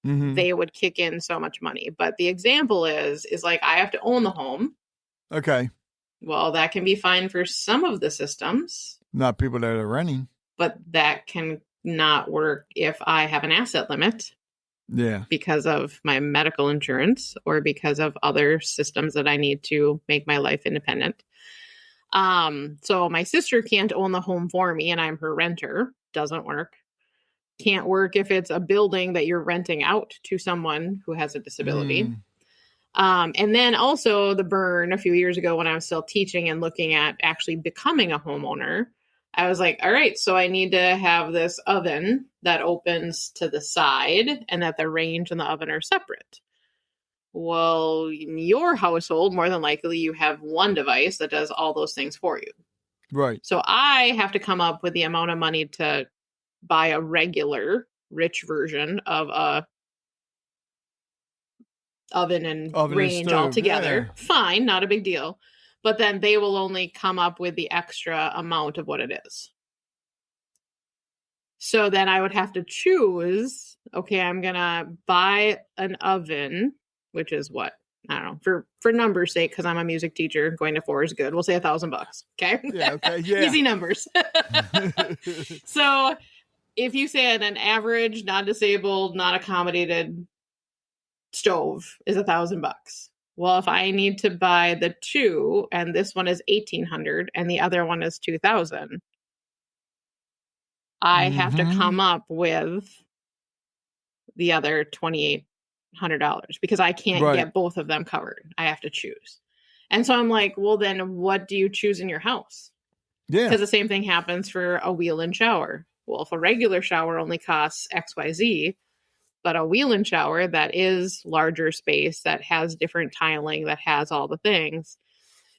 they would kick in so much money. But the example is like I have to own the home. Okay. Well, that can be fine for some of the systems. Not people that are renting. But that can not work if I have an asset limit. Yeah. Because of my medical insurance or because of other systems that I need to make my life independent. So my sister can't own the home for me and I'm her renter. Doesn't work. Can't work if it's a building that you're renting out to someone who has a disability. And then also the burn a few years ago when I was still teaching and looking at actually becoming a homeowner, I was like, all right, so I need to have this oven that opens to the side and that the range and the oven are separate. Well, in your household, more than likely you have one device that does all those things for you. Right. So I have to come up with the amount of money to buy a regular rich version of a oven and range all together. Yeah. Fine, not a big deal. But then they will only come up with the extra amount of what it is. So then I would have to choose, okay, I'm going to buy an oven, which is what? I don't know, for numbers' sake, because I'm a music teacher, going to 4 is good. We'll say $1,000. Okay? Yeah, okay. Yeah. Easy numbers. So if you say an average, non-disabled, non-accommodated stove is $1,000. Well, if I need to buy the two, and this one is $1,800 and the other one is $2,000, I have to come up with the other $2,800 because I can't get both of them covered. I have to choose. And so I'm like, well, then what do you choose in your house? Yeah. Because the same thing happens for a wheel-in shower. Well, if a regular shower only costs XYZ, but a wheel-in shower that is larger space, that has different tiling, that has all the things.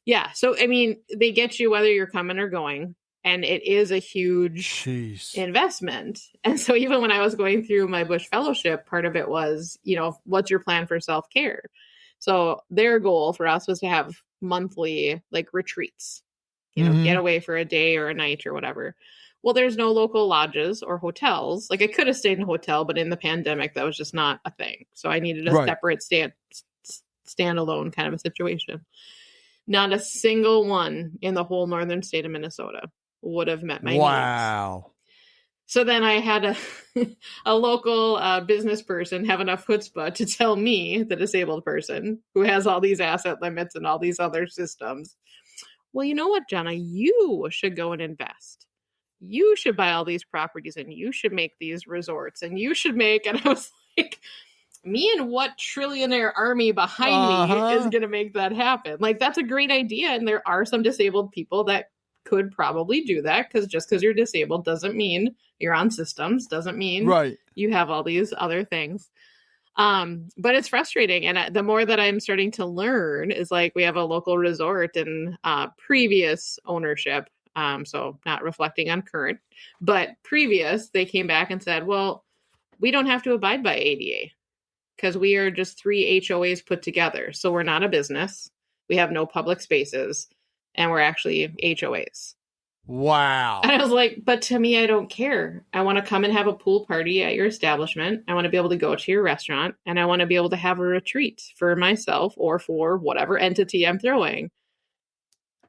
Yeah. So, I mean, they get you whether you're coming or going. And it is a huge investment. And so even when I was going through my Bush Fellowship, part of it was, what's your plan for self-care? So their goal for us was to have monthly like retreats, get away for a day or a night or whatever. Well, there's no local lodges or hotels. Like I could have stayed in a hotel, but in the pandemic, that was just not a thing. So I needed a separate standalone kind of a situation. Not a single one in the whole northern state of Minnesota would have met my needs. Wow. So then I had a local business person have enough chutzpah to tell me, the disabled person who has all these asset limits and all these other systems, well, you know what, Jenna, you should go and invest. You should buy all these properties and you should make these resorts and you should make, and I was like, me and what trillionaire army behind me is going to make that happen? Like, that's a great idea. And there are some disabled people that could probably do that, because just because you're disabled doesn't mean you're on systems, doesn't mean you have all these other things. But it's frustrating. And the more that I'm starting to learn is like, we have a local resort in previous ownership. So not reflecting on current, but previous, they came back and said, well, we don't have to abide by ADA because we are just 3 HOAs put together. So we're not a business. We have no public spaces and we're actually HOAs. Wow. And I was like, but to me, I don't care. I want to come and have a pool party at your establishment. I want to be able to go to your restaurant and I want to be able to have a retreat for myself or for whatever entity I'm throwing.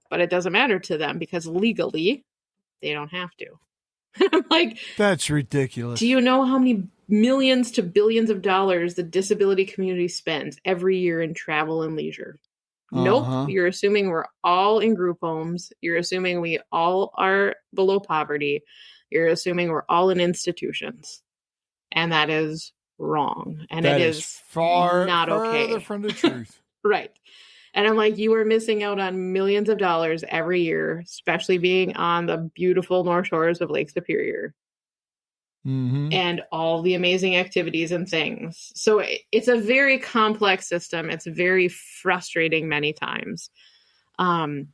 But it doesn't matter to them because legally they don't have to. I'm like, that's ridiculous. Do you know how many millions to billions of dollars the disability community spends every year in travel and leisure? Nope. You're assuming we're all in group homes. You're assuming we all are below poverty. You're assuming we're all in institutions. And that is wrong. And that it is far not okay. From the truth. Right. And I'm like, you are missing out on millions of dollars every year, especially being on the beautiful North Shores of Lake Superior. And all the amazing activities and things. So it's a very complex system. It's very frustrating many times. And,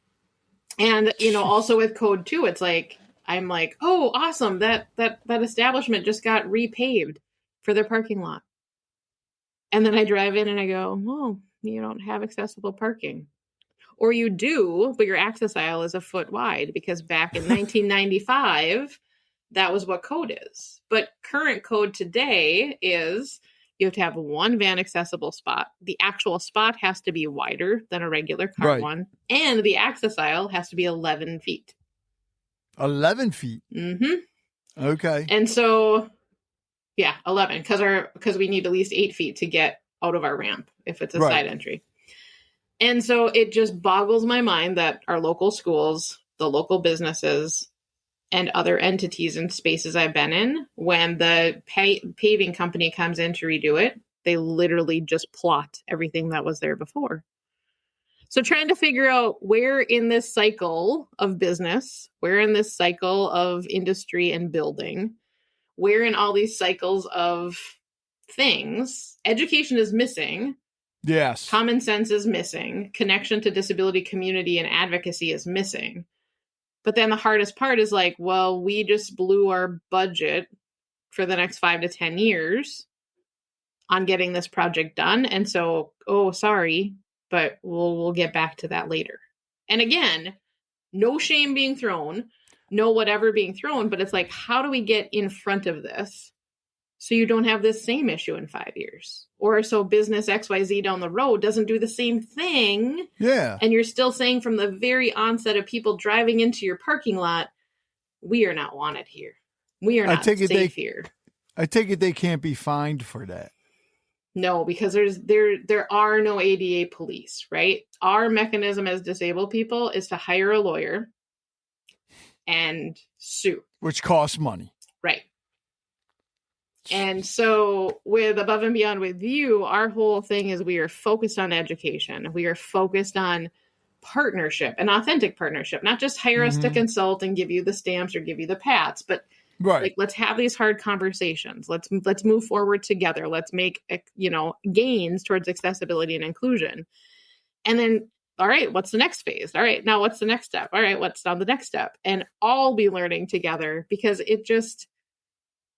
also with code too, it's like, I'm like, oh, awesome. That establishment just got repaved for their parking lot. And then I drive in and I go, oh, you don't have accessible parking. Or you do, but your access aisle is a foot wide because back in 1995, that was what code is. But current code today is you have to have one van accessible spot. The actual spot has to be wider than a regular car one. And the access aisle has to be 11 feet. 11 feet? Okay. And so, 11, because we need at least 8 feet to get out of our ramp if it's a side entry. And so it just boggles my mind that our local schools, the local businesses, and other entities and spaces I've been in, when the paving company comes in to redo it, they literally just plot everything that was there before. So trying to figure out where in this cycle of business, where in this cycle of industry and building, where in all these cycles of things, education is missing. Yes. Common sense is missing. Connection to disability community and advocacy is missing. But then the hardest part is like, well, we just blew our budget for the next 5 to 10 years on getting this project done. And so, sorry, but we'll get back to that later. And again, no shame being thrown, no whatever being thrown, but it's like, how do we get in front of this so you don't have this same issue in 5 years? Or so business XYZ down the road doesn't do the same thing. Yeah. And you're still saying from the very onset of people driving into your parking lot, we are not wanted here. We are not safe here. I take it they can't be fined for that. No, because there are no ADA police, right? Our mechanism as disabled people is to hire a lawyer and sue. Which costs money. Right. And so with Above and Beyond with You, our whole thing is we are focused on education. We are focused on partnership, an authentic partnership, not just hire us to consult and give you the stamps or give you the pats, but like, let's have these hard conversations. Let's move forward together. Let's make, gains towards accessibility and inclusion. And then all right, what's the next phase? All right, now what's the next step? All right, what's on the next step? And all be learning together, because it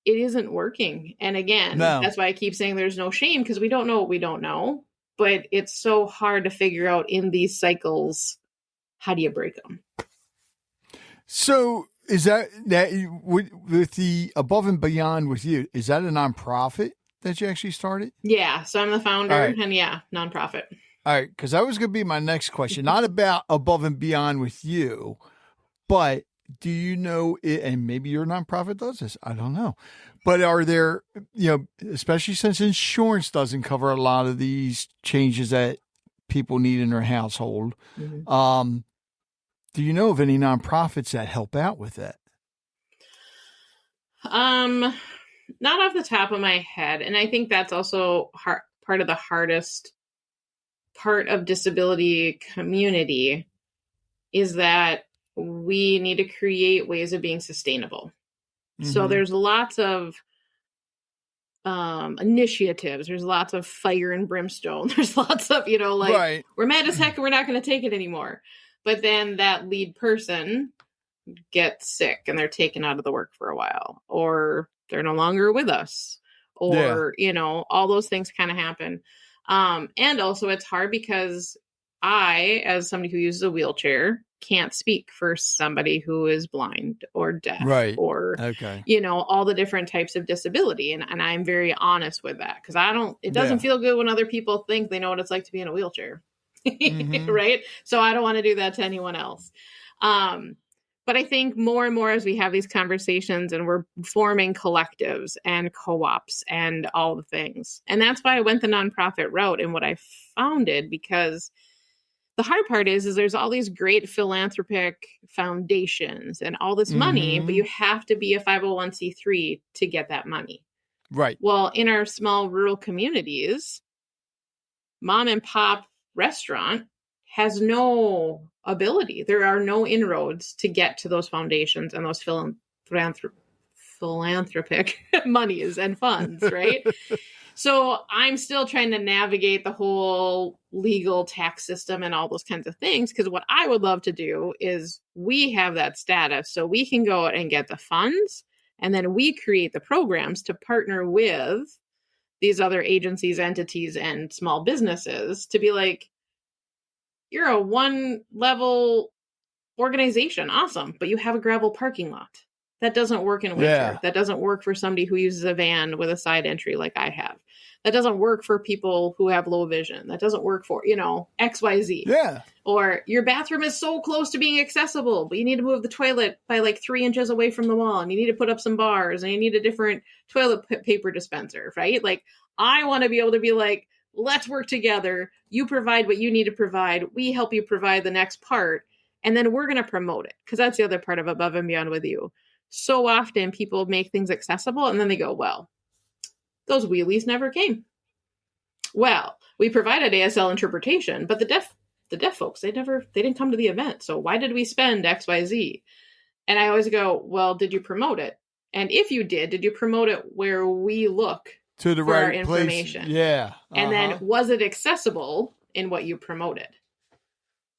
isn't working. And again, that's why I keep saying there's no shame, because we don't know what we don't know. But it's so hard to figure out in these cycles, how do you break them? So is that with the Above and Beyond with You, is that a nonprofit that you actually started? Yeah. So I'm the founder, and nonprofit. All right. Because that was going to be my next question, not about Above and Beyond with You, but do you know it, and maybe your nonprofit does this, I don't know, but are there, especially since insurance doesn't cover a lot of these changes that people need in their household, do you know of any nonprofits that help out with that? Not off the top of my head. And I think that's also part of the hardest part of disability community, is that we need to create ways of being sustainable. So there's lots of initiatives. There's lots of fire and brimstone. There's lots of, we're mad as heck and we're not going to take it anymore. But then that lead person gets sick and they're taken out of the work for a while, or they're no longer with us, or, all those things kind of happen. And also it's hard because I, as somebody who uses a wheelchair, can't speak for somebody who is blind or deaf, or, all the different types of disability. And I'm very honest with that, because it doesn't feel good when other people think they know what it's like to be in a wheelchair. Right. So I don't want to do that to anyone else. But I think more and more as we have these conversations and we're forming collectives and co-ops and all the things. And that's why I went the nonprofit route and what I founded, because the hard part is there's all these great philanthropic foundations and all this money, but you have to be a 501c3 to get that money. Right. Well, in our small rural communities, mom and pop restaurant has no ability. There are no inroads to get to those foundations and those philanthropic monies and funds, right? So I'm still trying to navigate the whole legal tax system and all those kinds of things, because what I would love to do is we have that status so we can go out and get the funds, and then we create the programs to partner with these other agencies, entities, and small businesses to be like, you're a one-level organization. Awesome. But you have a gravel parking lot. That doesn't work in winter. Yeah. That doesn't work for somebody who uses a van with a side entry like I have. That doesn't work for people who have low vision. That doesn't work for, XYZ. Yeah. Or your bathroom is so close to being accessible, but you need to move the toilet by like 3 inches away from the wall, and you need to put up some bars, and you need a different toilet paper dispenser, right? Like, I want to be able to be like, let's work together. You provide what you need to provide. We help you provide the next part. And then we're going to promote it. Because that's the other part of Above and Beyond with You. So often people make things accessible and then they go, well, those wheelies never came. Well, we provided ASL interpretation, but the deaf folks, they didn't come to the event. So why did we spend XYZ? And I always go, well, did you promote it? And if you did you promote it where we look to the for right our information? Place. Yeah. And then was it accessible in what you promoted?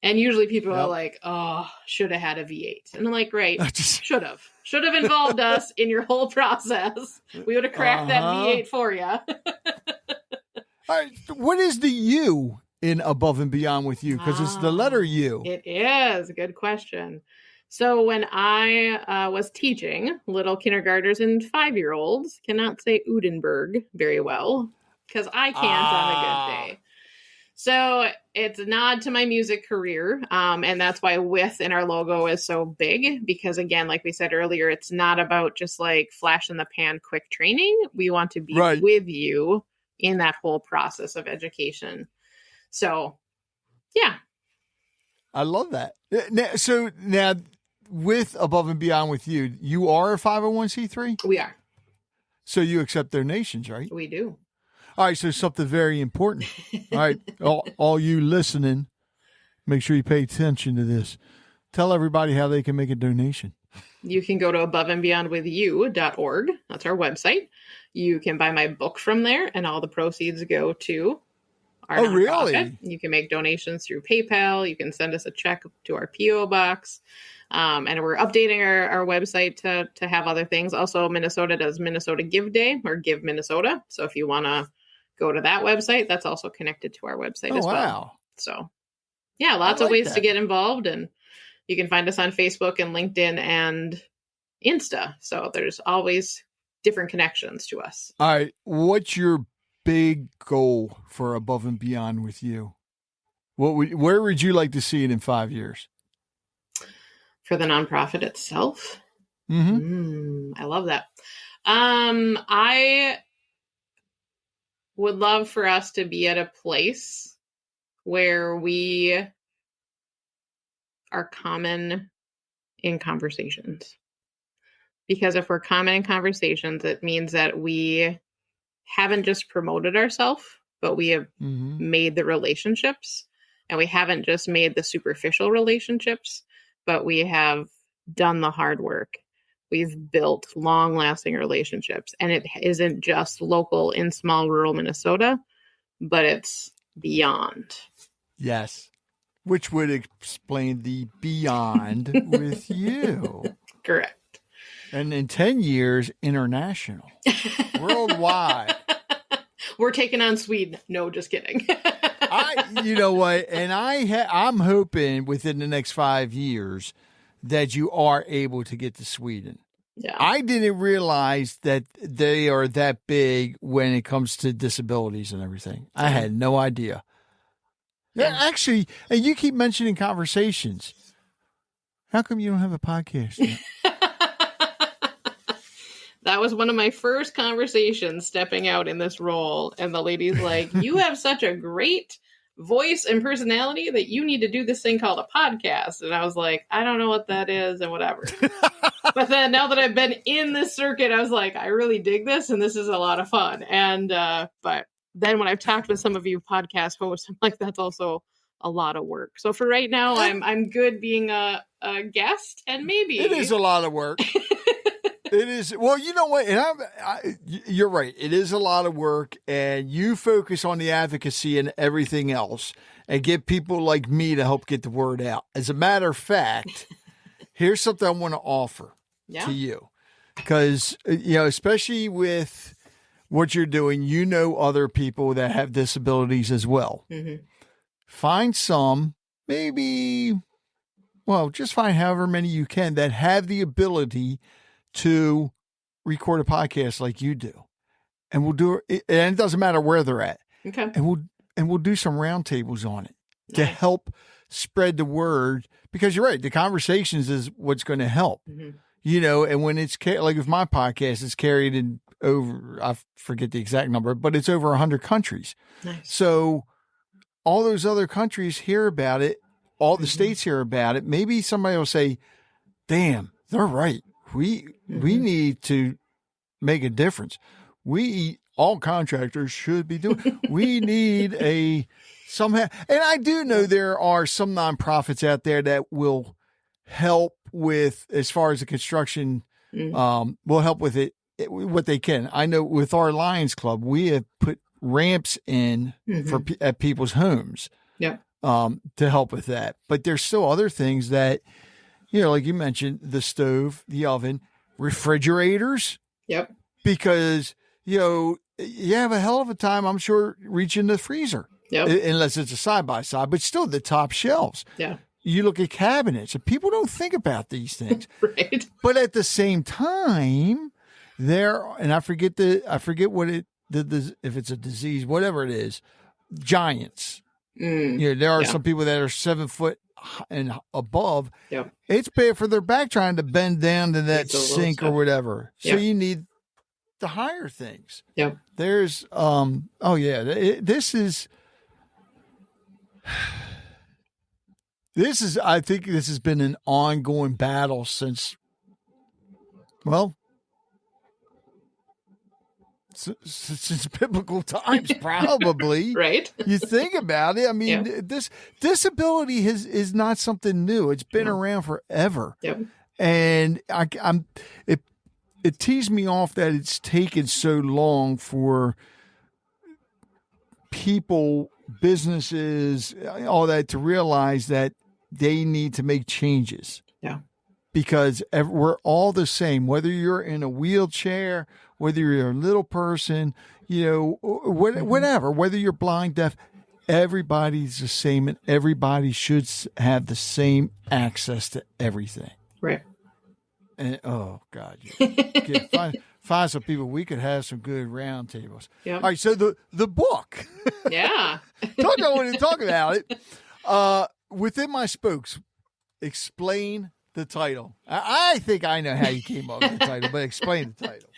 And usually people are like, oh, should have had a V8. And I'm like, right, should have involved us in your whole process. We would have cracked that V8 for you. All right. What is the U in Above and Beyond with You? Because it's the letter U. It is. Good question. So when I was teaching little kindergartners and 5-year-olds, cannot say Udenberg very well because I can't on a good day. So it's a nod to my music career. And that's why with in our logo is so big, because again, like we said earlier, it's not about just like flash in the pan, quick training. We want to be with you in that whole process of education. So, yeah. I love that. So now with Above and Beyond with You, you are a 501c3? We are. So you accept donations, right? We do. All right, so something very important. All right, all you listening, make sure you pay attention to this. Tell everybody how they can make a donation. You can go to aboveandbeyondwithyou.org. That's our website. You can buy my book from there, and all the proceeds go to our Oh, nonprofit. really? You can make donations through PayPal. You can send us a check to our P.O. box. And we're updating our website to have other things. Also, Minnesota does Minnesota Give Day or Give Minnesota. So if you want to go to that website, that's also connected to our website as well. Wow. So yeah, lots of ways to get involved. And you can find us on Facebook and LinkedIn and Insta. So there's always different connections to us. All right. What's your big goal for Above and Beyond with you? Where would you like to see it in 5 years? For the nonprofit itself? Mm-hmm. I love that. I would love for us to be at a place where we are common in conversations. Because if we're common in conversations, it means that we haven't just promoted ourselves, but we have made the relationships. And we haven't just made the superficial relationships, but we have done the hard work. We've built long-lasting relationships. And it isn't just local in small rural Minnesota, but it's beyond. Yes. Which would explain the beyond with you. Correct. And in 10 years, international. Worldwide. We're taking on Sweden. No, just kidding. You know what? And I'm hoping within the next 5 years that you are able to get to Sweden. Yeah. I didn't realize that they are that big when it comes to disabilities and everything. I had no idea. Yeah. Actually, and you keep mentioning conversations. How come you don't have a podcast yet? That was one of my first conversations stepping out in this role. And the lady's like, you have such a great voice and personality that you need to do this thing called a podcast. And I was like, I don't know what that is and whatever. But then now that I've been in this circuit, I was like, I really dig this and this is a lot of fun. And, but then when I've talked with some of you podcast hosts, I'm like, that's also a lot of work. So for right now, I'm good being a guest, and maybe it is a lot of work. It is. Well, you know what? And you're right. It is a lot of work, and you focus on the advocacy and everything else and get people like me to help get the word out. As a matter of fact, here's something I want to offer to you, because, especially with what you're doing, other people that have disabilities as well. Mm-hmm. Find some, just find however many you can that have the ability to record a podcast like you do, and we'll do it. And it doesn't matter where they're at. Okay. And we'll do some roundtables on it to help spread the word, because you're right. The conversations is what's going to help, and when it's like if my podcast is carried in over, I forget the exact number, but it's over 100 countries. Nice. So all those other countries hear about it. All the states hear about it. Maybe somebody will say, damn, they're right. We need to make a difference. All contractors should be doing. We need somehow. And I do know there are some nonprofits out there that will help with, as far as the construction, will help with it, what they can. I know with our Lions Club, we have put ramps in at people's homes. Yeah. To help with that. But there's still other things that, like you mentioned, the stove, the oven, refrigerators. Yep. Because, you have a hell of a time, I'm sure, reaching the freezer. Yep. Unless it's a side-by-side, but still the top shelves. Yeah. You look at cabinets, and people don't think about these things. Right. But at the same time, and I forget what if it's a disease, whatever it is, giants. There are some people that are 7 foot and above. Yep. It's bad for their back trying to bend down to that sink or whatever. So you need the higher things. Yep. There's, this is, I think this has been an ongoing battle since biblical times, probably. Right. You think about it. I mean, this disability is not something new. It's been around forever. Yep. And it teased me off that it's taken so long for people businesses, all that, to realize that they need to make changes. Yeah. Because we're all the same, whether you're in a wheelchair, whether you're a little person, whatever, whether you're blind, deaf, everybody's the same, and everybody should have the same access to everything. Right. And oh God, find some people. We could have some good round tables. Yep. All right, so the book. Yeah. Don't know when to talk about it. Within My Spokes, explain the title. I think I know how you came up with the title, but explain the title.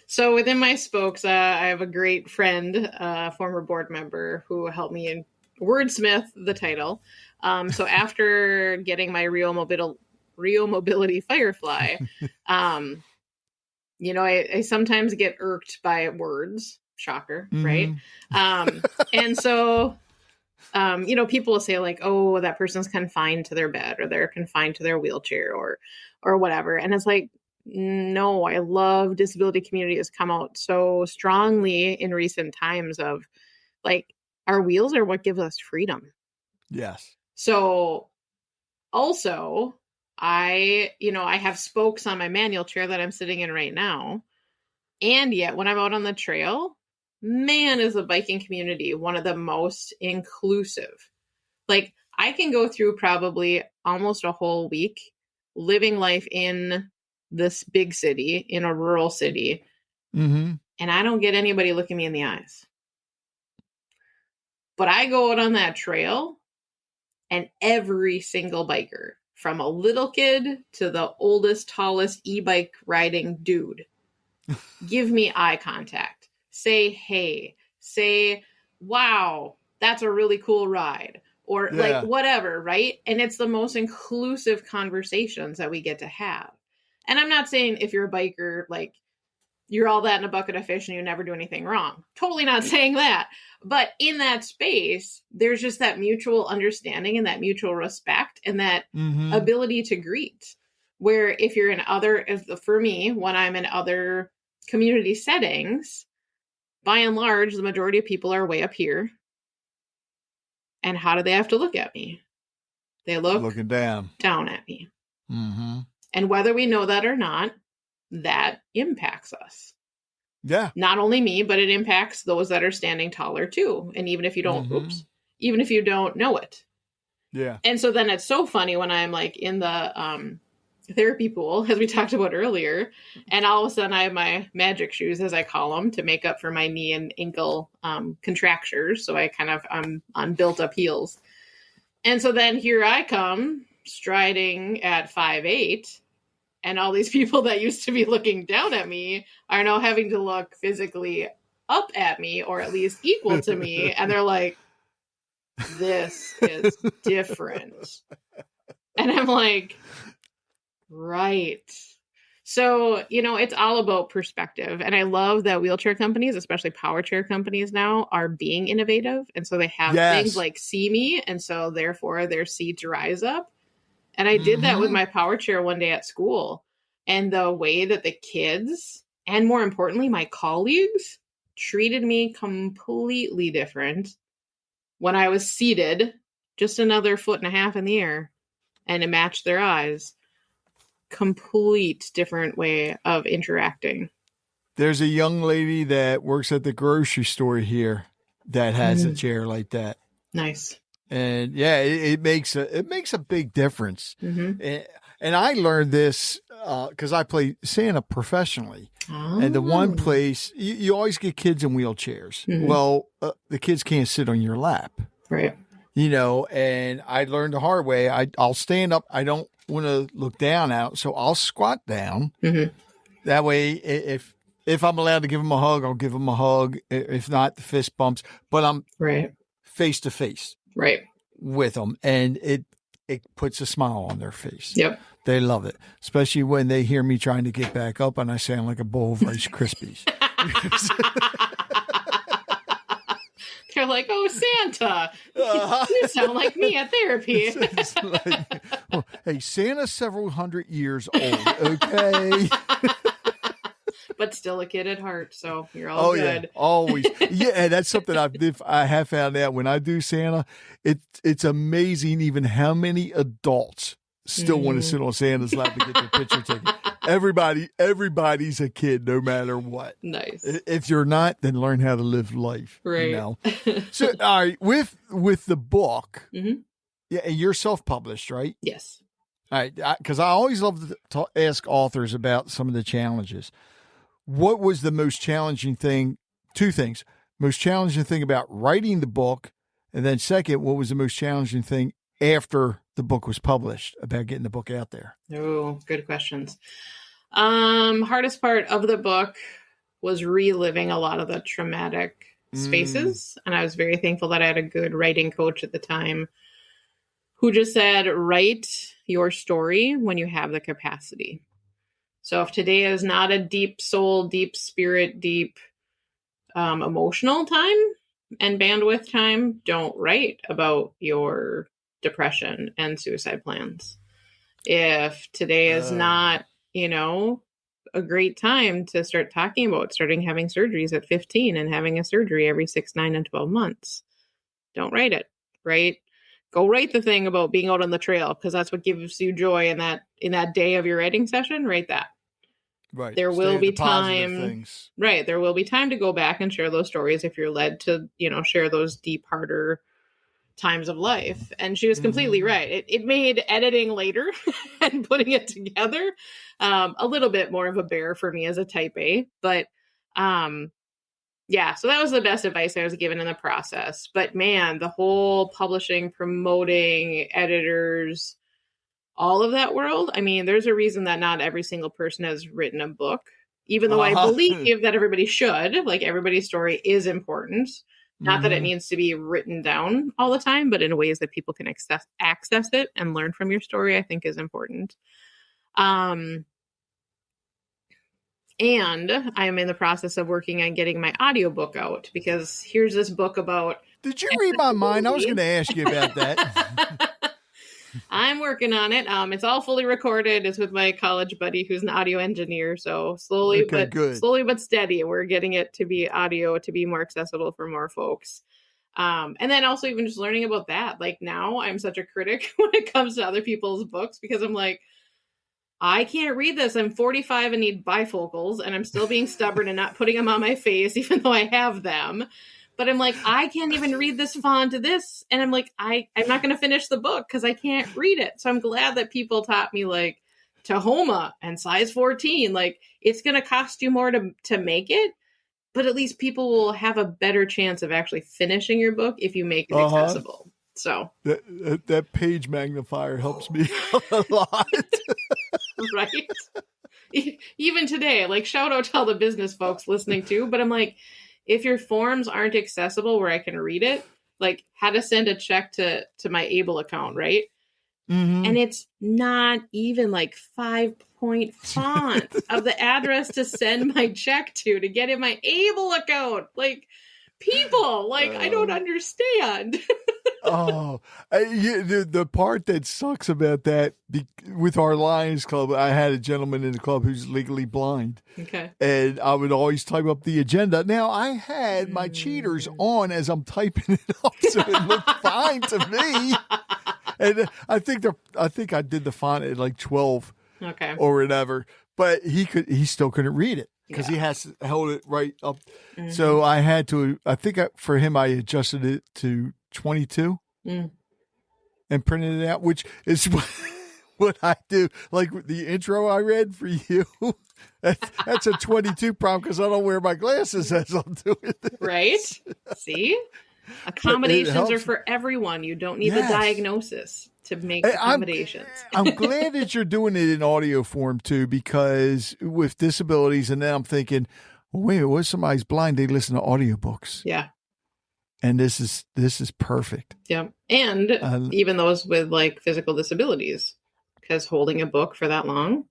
So Within My Spokes, I have a great friend, former board member, who helped me wordsmith the title. So after getting my Rio Mobility Firefly, I sometimes get irked by words. Shocker, right? And so, people will say like, oh, that person's confined to their bed, or they're confined to their wheelchair, or whatever. And it's like, no, I love disability community has come out so strongly in recent times of like, our wheels are what give us freedom. Yes. So also, I have spokes on my manual chair that I'm sitting in right now. And yet when I'm out on the trail, man, is the biking community one of the most inclusive. Like, I can go through probably almost a whole week living life in this big city, in a rural city, and I don't get anybody looking me in the eyes. But I go out on that trail, and every single biker, from a little kid to the oldest, tallest e-bike riding dude, give me eye contact. Say, hey, say, wow, that's a really cool ride, or like whatever, right? And it's the most inclusive conversations that we get to have. And I'm not saying if you're a biker, like you're all that in a bucket of fish and you never do anything wrong. Totally not saying that. But in that space, there's just that mutual understanding and that mutual respect and that ability to greet. Where if you're for me, when I'm in other community settings, by and large, the majority of people are way up here. And how do they have to look at me? They looking down at me. Mm-hmm. And whether we know that or not, that impacts us. Yeah. Not only me, but it impacts those that are standing taller too. And even if you don't, even if you don't know it. Yeah. And so then it's so funny when I'm like in the therapy pool, as we talked about earlier, and all of a sudden I have my magic shoes, as I call them, to make up for my knee and ankle contractures. So I kind of on built up heels. And so then here I come striding at 5'8", and all these people that used to be looking down at me are now having to look physically up at me, or at least equal to me. And they're like, this is different. And I'm like, right. So, it's all about perspective. And I love that wheelchair companies, especially power chair companies now, are being innovative. And so they have things like See Me. And so therefore their seats rise up. And I did that with my power chair one day at school. And the way that the kids, and more importantly, my colleagues, treated me completely different when I was seated just another 1.5 feet in the air, and it matched their eyes. Complete different way of interacting. There's a young lady that works at the grocery store here that has a chair like that. Nice. And yeah, it makes a big difference. And I learned this because I play Santa professionally. And the one place you always get kids in wheelchairs. Well, the kids can't sit on your lap, right? And I learned the hard way. I'll stand up. I don't want to look down out, so I'll squat down. That way, if I'm allowed to give them a hug, I'll give them a hug. If not, the fist bumps. But I'm face to face. Right. With them, and it puts a smile on their face. Yep. They love it, especially when they hear me trying to get back up and I sound like a bowl of Rice Krispies. They're like, oh, Santa, you sound like me at therapy. Hey, Santa's several hundred years old, okay? but still a kid at heart. So you're all good. Yeah, always. Yeah, that's something I have found out when I do Santa. It's amazing even how many adults still want to sit on Santa's lap and get their picture taken. Everybody's a kid, no matter what. Nice. If you're not, then learn how to live life. Right. You know? So, all right, with the book, yeah, you're self-published, right? Yes. All right, because I always love to ask authors about some of the challenges. What was the most challenging thing? Two things. Most challenging thing about writing the book, and then second, what was the most challenging thing after the book was published about getting the book out there? Oh, good questions. Hardest part of the book was reliving a lot of the traumatic spaces. And I was very thankful that I had a good writing coach at the time who just said, write your story when you have the capacity. So if today is not a deep soul, deep spirit, deep emotional time and bandwidth time, don't write about your depression and suicide plans. If today is not, a great time to start talking about starting having surgeries at 15 and having a surgery every 6, 9, and 12 months, don't write it, right? Go write the thing about being out on the trail because that's what gives you joy in that day of your writing session. Write that. Right. There will be time. Right. There will be time to go back and share those stories if you're led to, share those deep, harder times of life. And she was completely right. It made editing later and putting it together a little bit more of a bear for me as a type A. But so that was the best advice I was given in the process. But man, the whole publishing, promoting, editors, all of that world. I mean, there's a reason that not every single person has written a book, even though I believe that everybody should. Like, everybody's story is important. Not that it needs to be written down all the time, but in ways that people can access it and learn from your story, I think is important. And I am in the process of working on getting my audiobook out, because here's this book about... Did you read my mind? I was going to ask you about that. I'm working on it. It's all fully recorded. It's with my college buddy who's an audio engineer. So slowly but steady, we're getting it to be audio to be more accessible for more folks. And then also even just learning about that. Like, now I'm such a critic when it comes to other people's books, because I'm like, I can't read this. I'm 45 and need bifocals, and I'm still being stubborn and not putting them on my face, even though I have them. But I'm like, I can't even read this font of this. And I'm like, I'm not going to finish the book because I can't read it. So I'm glad that people taught me, like, Tahoma and size 14. Like, it's going to cost you more to make it, but at least people will have a better chance of actually finishing your book if you make it accessible. So that page magnifier helps me a lot. Right? Even today, like, shout out to all the business folks listening too. But I'm like, if your forms aren't accessible where I can read it, like, how to send a check to my Able account, right? And it's not even like 5-point font of the address to send my check to get in my Able account. Like, people, like, I don't understand. The part that sucks about that, with our Lions Club, I had a gentleman in the club who's legally blind. Okay. And I would always type up the agenda. Now, I had my cheaters on as I'm typing it up, so it looked fine to me. And I think I did the font at like 12 or whatever, but he still couldn't read it because he has to hold it right up. So I had to, for him, I adjusted it to 22 and printed it out, which is what I do. Like the intro I read for you, that's a 22 problem because I don't wear my glasses as I'm doing this. Right? See? Accommodations are for everyone. You don't need the diagnosis to make accommodations. I'm glad that you're doing it in audio form too, because with disabilities, and then I'm thinking, well, wait, what if somebody's blind? They listen to audiobooks. Yeah. And this is perfect. Yeah. And even those with like physical disabilities, because holding a book for that long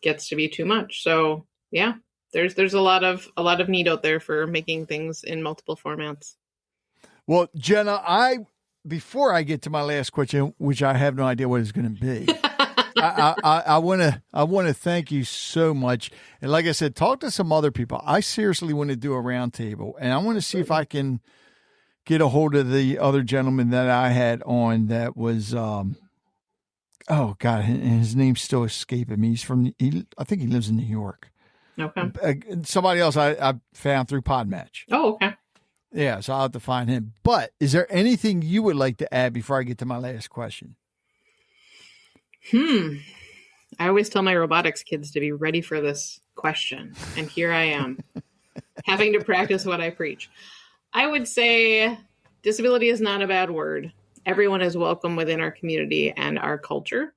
gets to be too much. So yeah, there's a lot of need out there for making things in multiple formats. Well, Jenna, before I get to my last question, which I have no idea what it's going to be, I want to thank you so much. And like I said, talk to some other people. I seriously want to do a round table, and I want to see if I can get a hold of the other gentleman that I had on that was, oh God, his name's still escaping me. He's I think he lives in New York. Okay. Somebody else I found through Podmatch. Oh, okay. Yeah, so I'll have to find him. But is there anything you would like to add before I get to my last question? I always tell my robotics kids to be ready for this question. And here I am, having to practice what I preach. I would say disability is not a bad word. Everyone is welcome within our community and our culture.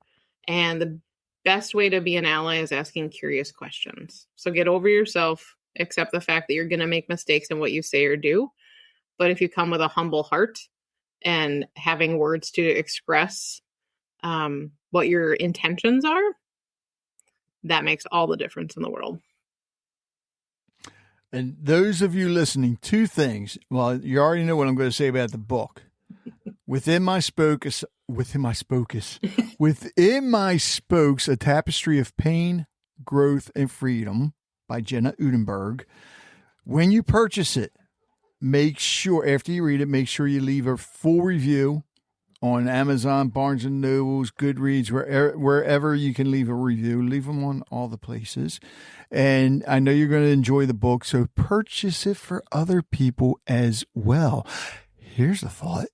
And the best way to be an ally is asking curious questions. So get over yourself, accept the fact that you're going to make mistakes in what you say or do. But if you come with a humble heart and having words to express what your intentions are, that makes all the difference in the world. And those of you listening, two things. Well, you already know what I'm going to say about the book. Within my spokes, A Tapestry of Pain, Growth, and Freedom by Jenna Udenberg. When you purchase it, make sure, after you read it, make sure you leave a full review on Amazon, Barnes & Nobles, Goodreads, wherever you can leave a review. Leave them on all the places. And I know you're going to enjoy the book, so purchase it for other people as well. Here's the thought.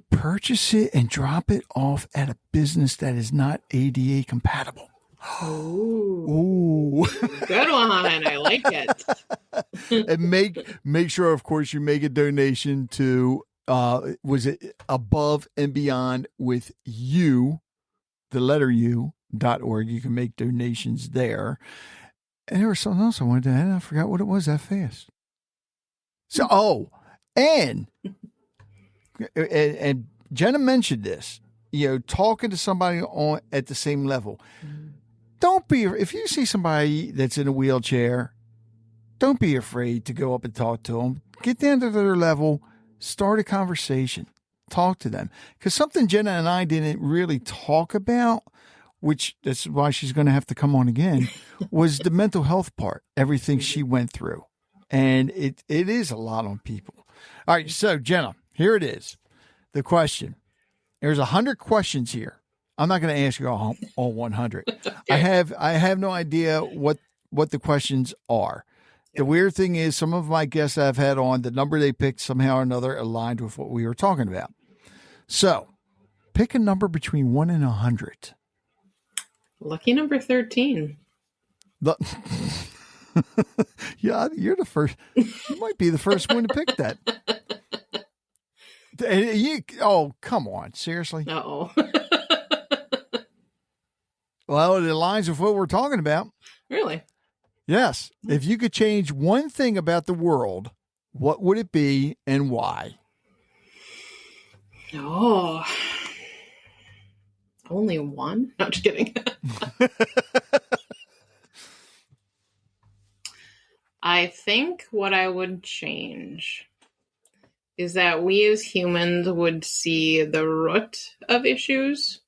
Purchase it and drop it off at a business that is not ADA compatible. Ooh. Good one. I like it. And make sure, of course, you make a donation to was it Above and Beyond with You, the letter U.org. You can make donations there. And there was something else I wanted to add. I forgot what it was that fast. So, and Jenna mentioned this, talking to somebody at the same level. Don't be, if you see somebody that's in a wheelchair, don't be afraid to go up and talk to them. Get down to their level, start a conversation, talk to them. Because something Jenna and I didn't really talk about, which that's why she's going to have to come on again, was the mental health part, everything she went through. And it is a lot on people. All right, so Jenna, here it is. The question. There's 100 questions here. I'm not going to ask you all 100. Okay. I have no idea what the questions are. Yep. The weird thing is some of my guests I've had on, the number they picked somehow or another aligned with what we were talking about. So pick a number between 1 and 100. Lucky number 13. Yeah, you're the first. You might be the first one to pick that. Oh, come on. Seriously? Uh-oh. Well, it aligns with what we're talking about. Really? Yes. If you could change one thing about the world, what would it be and why? Oh. Only one? No, just kidding. I think what I would change is that we as humans would see the root of issues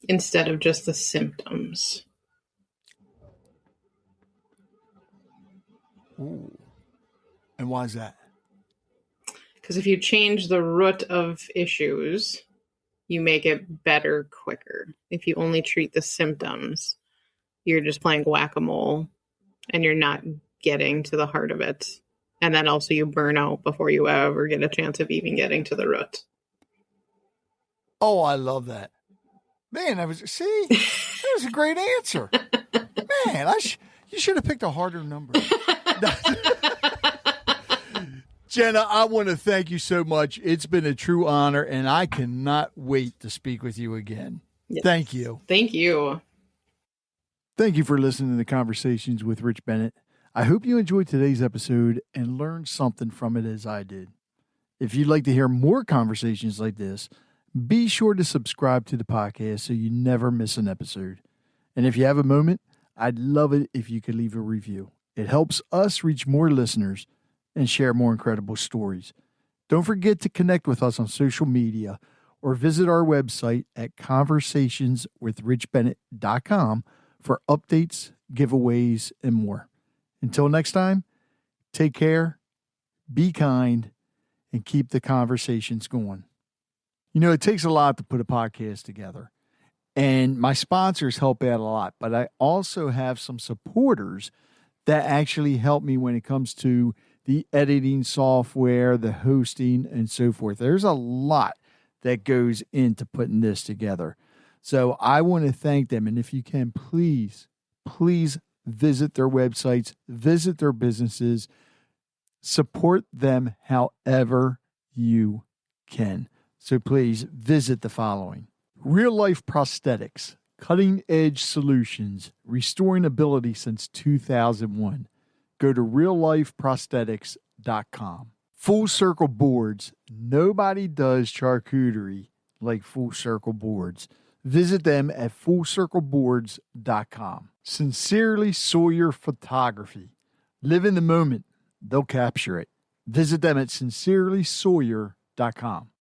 instead of just the symptoms. Ooh. And why is that? Because if you change the root of issues, you make it better quicker. If you only treat the symptoms, you're just playing whack-a-mole and you're not getting to the heart of it. And then also you burn out before you ever get a chance of even getting to the root. Oh, I love that. Man, that was a great answer. Man, you should have picked a harder number. Jenna, I want to thank you so much. It's been a true honor, and I cannot wait to speak with you again. Yes. Thank you. Thank you. Thank you for listening to Conversations with Rich Bennett. I hope you enjoyed today's episode and learned something from it as I did. If you'd like to hear more conversations like this, be sure to subscribe to the podcast so you never miss an episode. And if you have a moment, I'd love it if you could leave a review. It helps us reach more listeners and share more incredible stories. Don't forget to connect with us on social media. or visit our website at conversationswithrichbennett.com for updates, giveaways, and more. Until next time, take care, be kind, and keep the conversations going. You know, it takes a lot to put a podcast together, and my sponsors help out a lot, but I also have some supporters that actually help me when it comes to the editing software, the hosting, and so forth. There's a lot that goes into putting this together. So I want to thank them. And if you can, please visit their websites, visit their businesses, support them however you can. So please visit the following: Real Life Prosthetics, cutting edge solutions, restoring ability since 2001. Go to reallifeprosthetics.com. Full Circle Boards. Nobody does charcuterie like Full Circle Boards. Visit them at fullcircleboards.com. Sincerely Sawyer Photography. Live in the moment. They'll capture it. Visit them at sincerelysawyer.com.